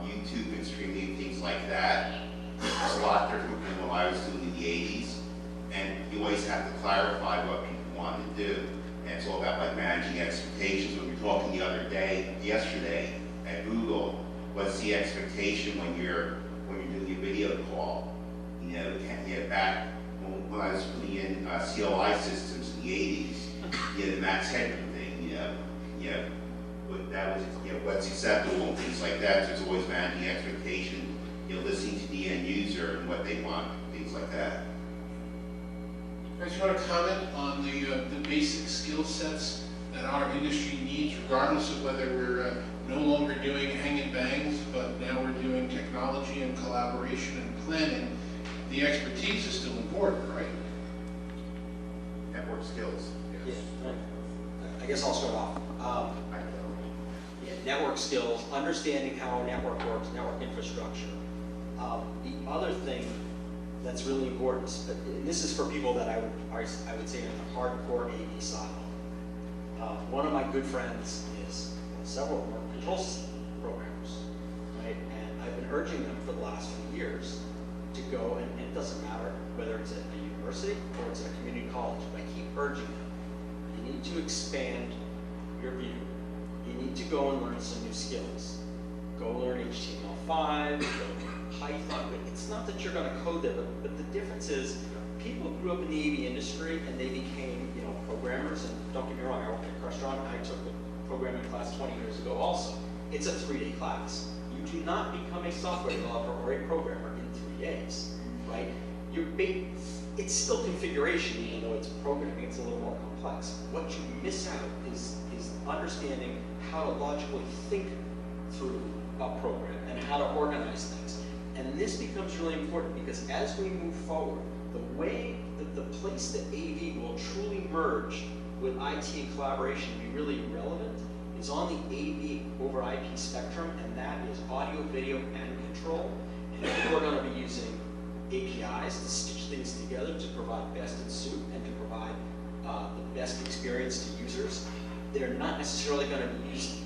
S11: YouTube and streaming, things like that. It's a lot different than what I was doing in the 80s, and you always have to clarify what people want to do. And it's all about like managing expectations. When we were talking the other day, yesterday at Google, what's the expectation when you're doing a video call? Back when I was putting in CLI systems in the 80s, the Max Headroom thing, but that was what's acceptable and things like that. So it's always managing expectation, listening to the end user and what they want, things like that.
S1: Guys, you want to comment on the basic skill sets that our industry needs, regardless of whether we're no longer doing hanging bangs, but now we're doing technology and collaboration and planning? The expertise is still important, right?
S11: Network skills.
S3: Yeah. I guess I'll start off. network skills, understanding how a network works, network infrastructure. The other thing that's really important, and this is for people that I would say are in the hardcore AV silo. One of my good friends is, several of them are control system programmers, right? And I've been urging them for the last few years to go, and it doesn't matter whether it's at a university or it's at a community college, but I keep urging them, you need to expand your view. You need to go and learn some new skills. Go learn HTML5, go learn Python. But it's not that you're going to code there, but the difference is people grew up in the AV industry and they became, programmers. And don't get me wrong, I worked at a restaurant. I took a programming class 20 years ago also. It's a 3-day class. You do not become a software developer or a programmer in 3 days, right? It's still configuration, even though it's programming. It's a little more complex. What you miss out is understanding how to logically think through a program and how to organize things. And this becomes really important because as we move forward, the place that AV will truly merge with IT and collaboration and be really relevant is on the AV over IP spectrum, and that is audio, video, and control. And people are going to be using APIs to stitch things together to provide best in suit and to provide the best experience to users. They're not necessarily going to be used,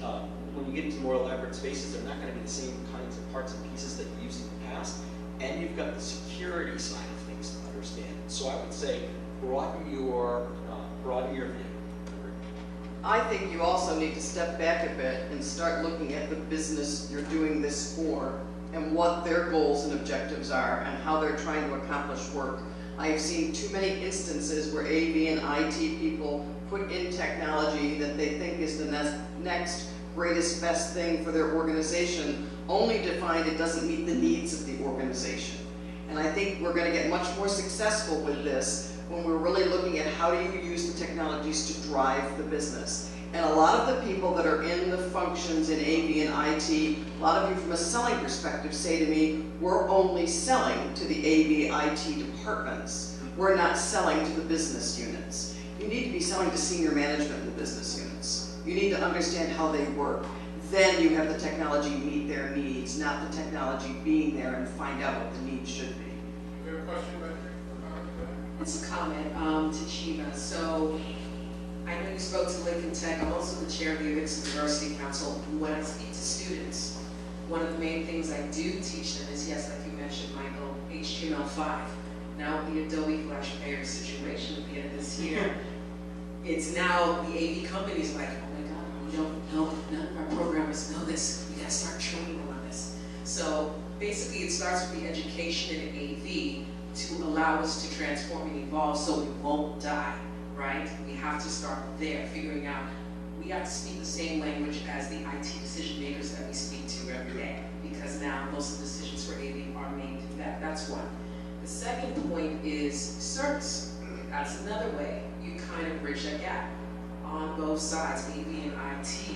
S3: when you get into more elaborate spaces, they're not going to be the same kinds of parts and pieces that you used in the past. And you've got the security side of things to understand. So I would say broaden your view.
S4: I think you also need to step back a bit and start looking at the business you're doing this for and what their goals and objectives are and how they're trying to accomplish work. I have seen too many instances where AV and IT people put in technology that they think is the next greatest best thing for their organization, only to find it doesn't meet the needs of the organization. And I think we're going to get much more successful with this when we're really looking at how do you use the technologies to drive the business. And a lot of the people that are in the functions in AV and IT, a lot of you from a selling perspective say to me, we're only selling to the AV IT departments. We're not selling to the business units. You need to be selling to senior management in the business units. You need to understand how they work. Then you have the technology meet their needs, not the technology being there and find out what the needs should be.
S1: Do you have a question, Berger?
S6: It's a comment to Chiva. So I know you spoke to Lincoln Tech. I'm also the chair of the UX Diversity Council. When I speak to students, one of the main things I do teach them is, yes, like you mentioned, Michael, HTML5. Now with the Adobe Flash Player situation at the end of this year, it's now the AV companies like, oh my God, we don't know, none of our programmers know this. We gotta start training them on this. So basically it starts with the education in AV to allow us to transform and evolve so we won't die, right? We have to start there, figuring out we have to speak the same language as the IT decision makers that we speak to every day, because now most of the decisions for AV are made through that. That's one. The second point is service. That's another way you kind of bridge that gap on both sides, AV and IT.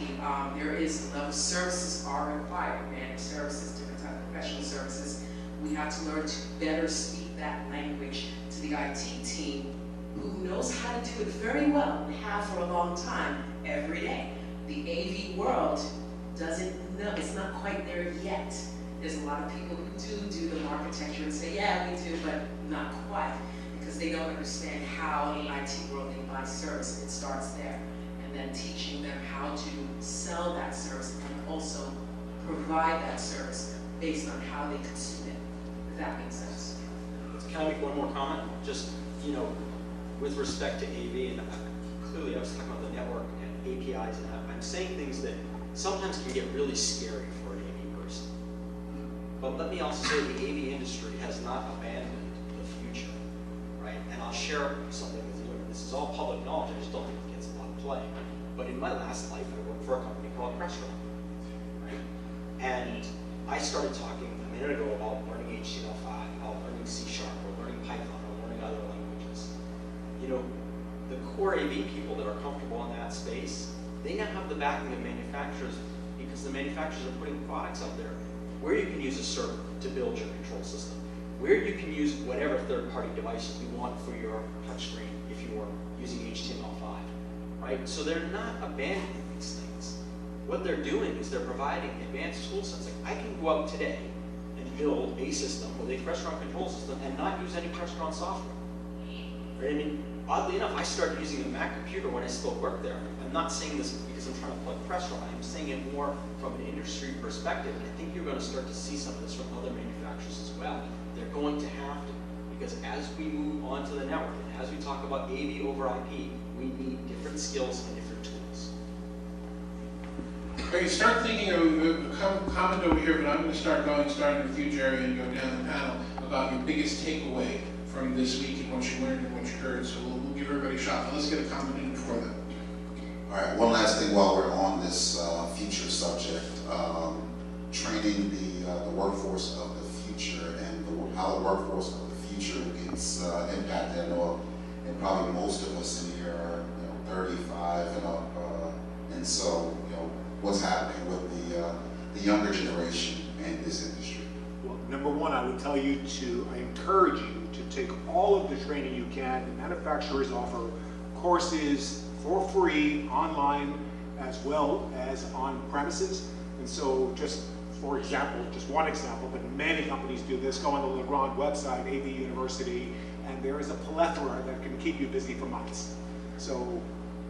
S6: There is level services are required, managed services, different type of professional services. We have to learn to better speak that language to the IT team who knows how to do it very well and have for a long time every day. The AV world doesn't know, it's not quite there yet. There's a lot of people who do the architecture and say, yeah, we do, but not quite, because they don't understand how in the IT world they buy service. It starts there. And then teaching them how to sell that service and also provide that service based on how they consume it, if that makes sense.
S3: Can I make one more comment? Just, with respect to AV, and clearly I was talking about the network and APIs, and I'm saying things that sometimes can get really scary for an AV person. But let me also say the AV industry has not abandoned the future, right? And I'll share something with you. This is all public knowledge. I just don't think it gets a lot of play. But in my last life, I worked for a company called Restaurant, right? And I started talking a minute ago about learning HTML5, about learning C# or learning Python or learning other languages. The core AV people that are comfortable in that space, they now have the backing of manufacturers because the manufacturers are putting products out there where you can use a server to build your control system, where you can use whatever third-party devices you want for your touchscreen if you are using HTML5, right? So they're not abandoning these things.
S12: what they're doing is they're providing advanced tool sets. Like, I can go out today and build a system with a restaurant control system and not use any restaurant software. Right? I mean, oddly enough, I started using a Mac computer when I still worked there. I'm not saying this because I'm trying to plug pressure on. I'm saying it more from an industry perspective. And I think you're going to start to see some of this from other manufacturers as well. They're going to have to, because as we move onto the network, and as we talk about AV over IP, we need different skills and different tools.
S1: Okay, start thinking of a comment over here, but I'm going to starting with you, Jerry, and go down the panel about your biggest takeaway from this week and what you learned and what you heard. So we'll give everybody a shot. But let's get a comment in before that.
S9: All right, one last thing while we're on this future subject, training the workforce of the future and how the workforce of the future gets impacted. I know, and probably most of us in here are 35 and up, and so what's happening with the younger generation in this industry?
S5: Well, number one, I encourage you to take all of the training you can. The manufacturers offer courses for free online as well as on premises. And so just for example, just one example, but many companies do this, go on the Legrand website, AV University, and there is a plethora that can keep you busy for months. So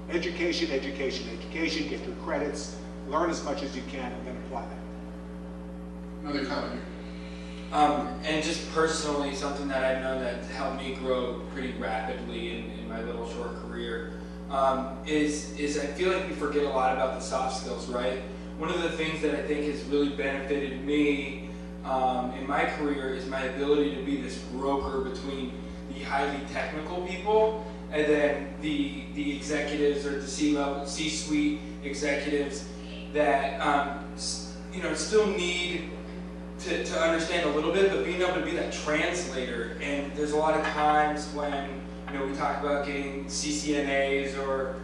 S5: education, education, education, get your credits, learn as much as you can, and then apply that.
S1: Another comment here.
S13: And just personally, something that I've known that helped me grow pretty rapidly in my little short career is I feel like we forget a lot about the soft skills, right? One of the things that I think has really benefited me in my career is my ability to be this broker between the highly technical people and then the executives or the C-suite executives that still need to understand a little bit, but being able to be that translator. And there's a lot of times when we talk about getting CCNAs or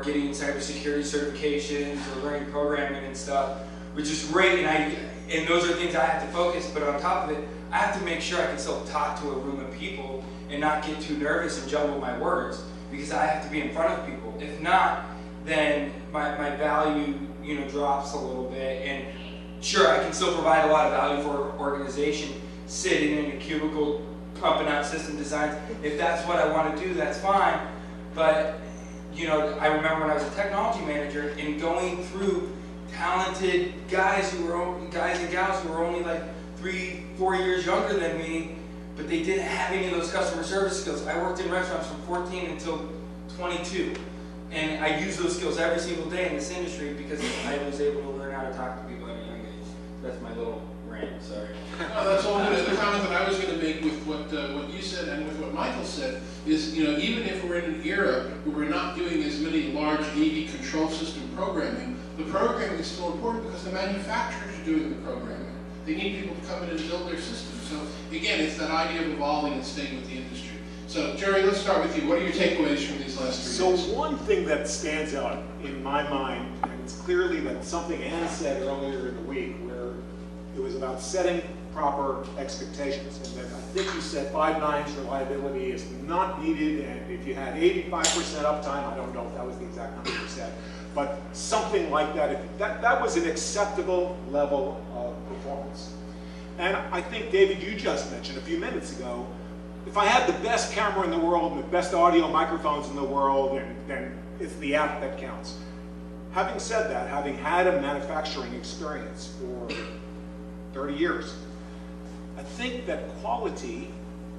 S13: getting cybersecurity certifications or learning programming and stuff, which is great, and those are things I have to focus, but on top of it, I have to make sure I can still talk to a room of people and not get too nervous and jumble my words, because I have to be in front of people. If not, then my value drops a little bit, and sure, I can still provide a lot of value for an organization sitting in a cubicle pumping out system designs. If that's what I want to do, that's fine, but I remember when I was a technology manager and going through talented guys and gals who were only like 3-4 years younger than me, but they didn't have any of those customer service skills. I worked in restaurants from 14 until 22, and I use those skills every single day in this industry because I was able to learn how to talk to people at a young age. That's my little rant, sorry.
S1: No, that's all good. The comment that I was going to make with what you said and with what Michael said is, even if we're in an era where we're not doing as many large AV control system programming, the programming is still important because the manufacturers are doing the programming. They need people to come in and build their systems. So again, it's that idea of evolving and staying with the industry. So Jerry, let's start with you. What are your takeaways from these last 3 days?
S5: So one thing that stands out in my mind, and it's clearly that something Ann said earlier in the week, where it was about setting proper expectations. And then I think you said 5 nines reliability is not needed, and if you had 85% uptime, I don't know if that was the exact number you said, but something like that, that was an acceptable level of performance. And I think, David, you just mentioned a few minutes ago, if I had the best camera in the world and the best audio microphones in the world, then it's the app that counts. Having said that, having had a manufacturing experience for 30 years, I think that quality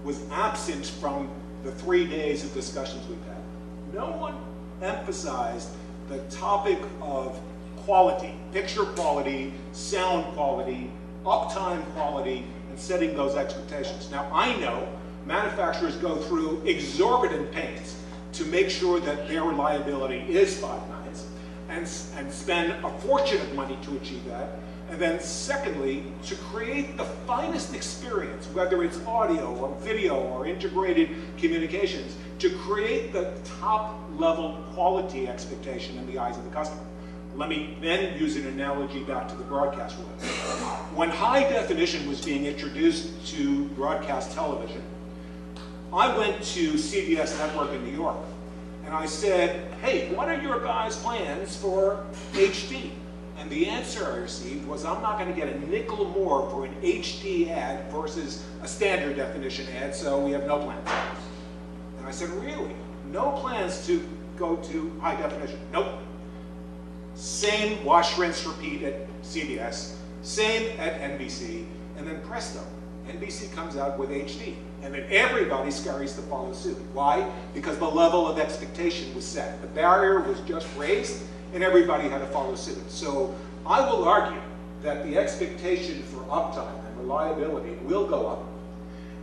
S5: was absent from the 3 days of discussions we've had. No one emphasized the topic of quality, picture quality, sound quality, uptime quality, and setting those expectations. Now, I know manufacturers go through exorbitant pains to make sure that their reliability is 5 nines and spend a fortune of money to achieve that. And then secondly, to create the finest experience, whether it's audio or video or integrated communications, to create the top level quality expectation in the eyes of the customer. Let me then use an analogy back to the broadcast world. When high definition was being introduced to broadcast television, I went to CBS Network in New York, and I said, hey, what are your guys' plans for HD? And the answer I received was, I'm not going to get a nickel more for an HD ad versus a standard definition ad, so we have no plans. And I said, really? No plans to go to high definition? Nope. Same wash, rinse, repeat at CBS, same at NBC, and then presto, NBC comes out with HD. And then everybody scurries to follow suit. Why? Because the level of expectation was set. The barrier was just raised, and everybody had to follow suit. So I will argue that the expectation for uptime and reliability will go up,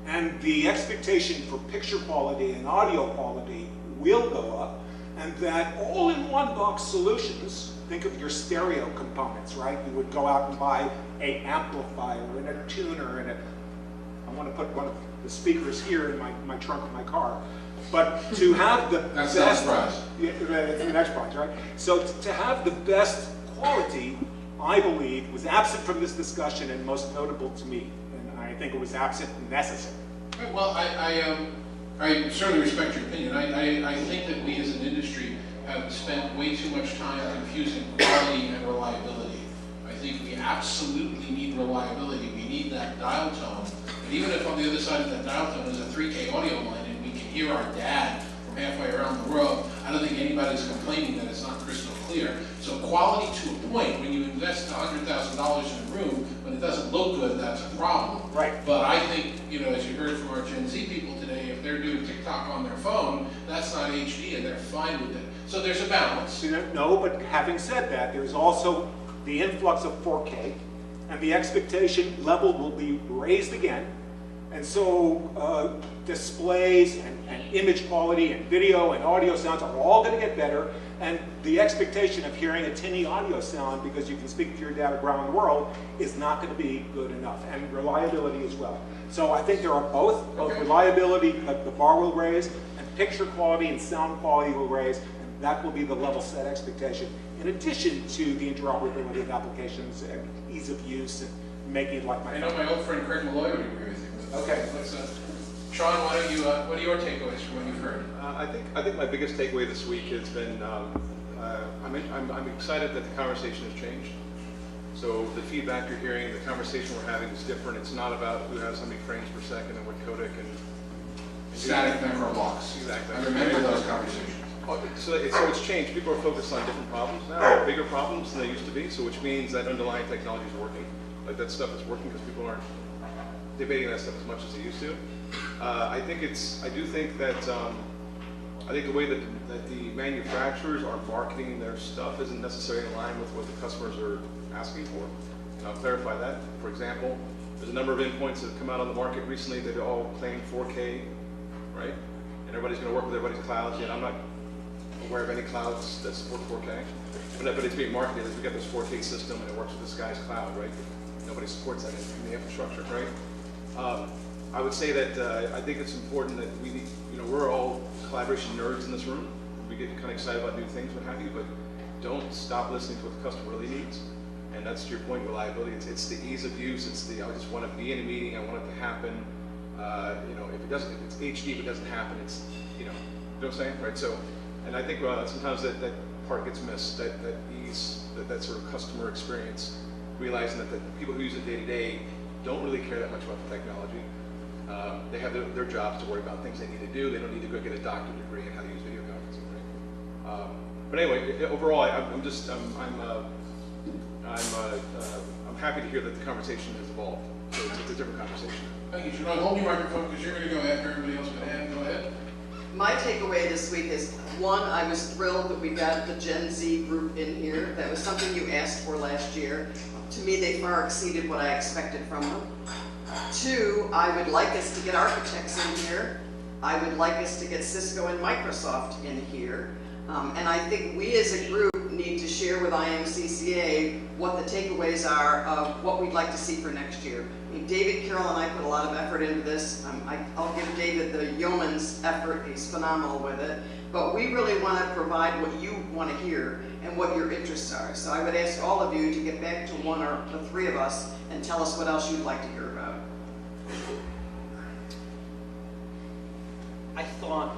S5: and the expectation for picture quality and audio quality will go up, and that all-in-one box solutions, think of your stereo components, right? You would go out and buy an amplifier and a tuner and I want to put one of the speakers here in my trunk of my car. But to have the
S1: That's
S5: best,
S1: the next prize.
S5: Yeah, it's the next prize, right? So to have the best quality, I believe, was absent from this discussion and most notable to me. And I think it was absent and necessary.
S1: Well, I certainly respect your opinion. I think that we as an industry have spent way too much time confusing quality and reliability. I think we absolutely need reliability. We need that dial tone. And even if on the other side of that dial tone is a 3K audio line and we can hear our dad from halfway around the world, I don't think anybody's complaining that it's not crystal clear. So quality to a point, when you invest $100,000 in a room, when it doesn't look good, that's a problem.
S5: Right.
S1: But I think, as you heard from our Gen Z people today, if they're doing TikTok on their phone, that's not HD and they're fine with it. So there's a balance.
S5: No, but having said that, there's also the influx of 4K, and the expectation level will be raised again. And so displays and image quality and video and audio sounds are all going to get better. And the expectation of hearing a tinny audio sound because you can speak to your dad around the world is not going to be good enough. And reliability as well. So I think there are both reliability, the bar will raise, and picture quality and sound quality will raise. And that will be the level set expectation, in addition to the interoperability of applications and ease of use and making it like my
S1: I know my old friend Craig Malloy would agree with you.
S5: Okay.
S1: Sean, what are your takeaways from what you've heard?
S2: I think my biggest takeaway this week has been I'm excited that the conversation has changed. So the feedback you're hearing, the conversation we're having is different. It's not about who has how many frames per second and what codec and
S1: Static macro blocks.
S2: Exactly.
S1: I remember those conversations.
S2: So it's changed. People are focused on different problems now, bigger problems than they used to be. So which means that underlying technology is working. Like that stuff is working because people aren't debating that stuff as much as they used to. I do think that the way that the manufacturers are marketing their stuff isn't necessarily in line with what the customers are asking for. And I'll clarify that. For example, there's a number of endpoints that have come out on the market recently that all claim 4K, right? And everybody's going to work with everybody's clouds. Yet I'm not aware of any clouds that support 4K. But it's being marketed as we got this 4K system and it works with this guy's cloud, right? Nobody supports that in the infrastructure, right? I would say that I think it's important that we need, we're all collaboration nerds in this room. We get kind of excited about new things, what have you, but don't stop listening to what the customer really needs. And that's to your point, reliability. It's the ease of use. It's the, I just want to be in a meeting. I want it to happen. If it's HD, but it doesn't happen, it's, you know what I'm saying, right? So, and I think sometimes that part gets missed, that ease, that sort of customer experience, realizing that the people who use it day to day don't really care that much about the technology. They have their jobs to worry about, things they need to do. They don't need to go get a doctorate degree in how to use video conferencing. Right? But anyway, overall, I'm happy to hear that the conversation has evolved. So it's a different conversation.
S1: Thank you. Should I hold your microphone because you're going to go after everybody else but Ann? Go ahead.
S4: My takeaway this week is, one, I was thrilled that we got the Gen Z group in here. That was something you asked for last year. To me, they far exceeded what I expected from them. Two, I would like us to get architects in here. I would like us to get Cisco and Microsoft in here. And I think we as a group need to share with IMCCA what the takeaways are of what we'd like to see for next year. I mean, David, Carol, and I put a lot of effort into this. I'll give David the yeoman's effort. He's phenomenal with it. But we really want to provide what you want to hear and what your interests are. So I would ask all of you to get back to one or the three of us and tell us what else you'd like to hear about.
S12: I thought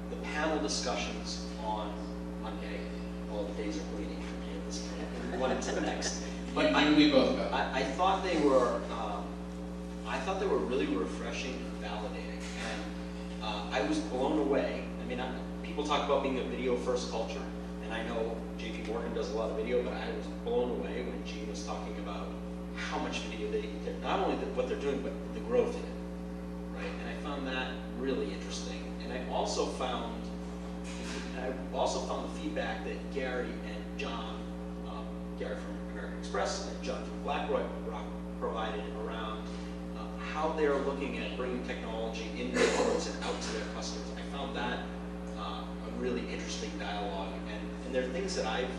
S12: the panel discussions on Monday, all the days are bleeding for me at this point.
S1: and we both got.
S12: I thought they were really refreshing and validating, and I was blown away. I mean, people talk about being a video-first culture, and I know JP Morgan does a lot of video, but I was blown away when Gene was talking about how much video not only what they're doing, but the growth in it, right? And I found that really interesting. And I also found the feedback that Gary and John, Gary from American Express and John from BlackRock provided around how they're looking at bringing technology into their homes and out to their customers. I found that a really interesting dialogue. And there are things that I've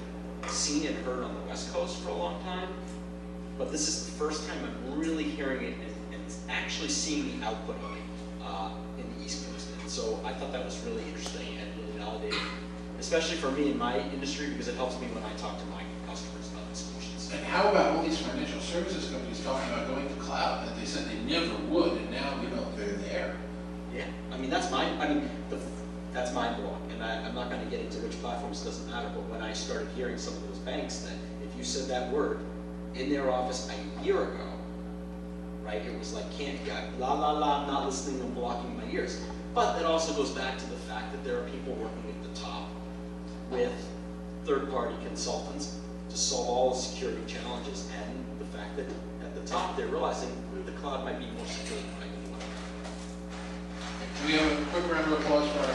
S12: seen and heard on the West Coast for a long time, but this is the first time I'm really hearing it and actually seeing the output of it in the East Coast. And so I thought that was really interesting and really validating, especially for me in my industry, because it helps me when I talk to my customers about the solutions.
S1: And how about all these financial services companies talking about going to cloud that they said they never would, and now, you know, they're there.
S12: Yeah, I mean, that's mind blowing, and I'm not going to get into which platforms, doesn't matter, but when I started hearing some of those banks that if you said that word in their office a year ago, right, it was like, la la la, I'm not listening, I'm blocking my ears. But that also goes back to the fact that there are people working at the top with third-party consultants to solve all the security challenges, and the fact that at the top they're realizing the cloud might be more secure than I can.
S1: Do we have a quick round of applause for our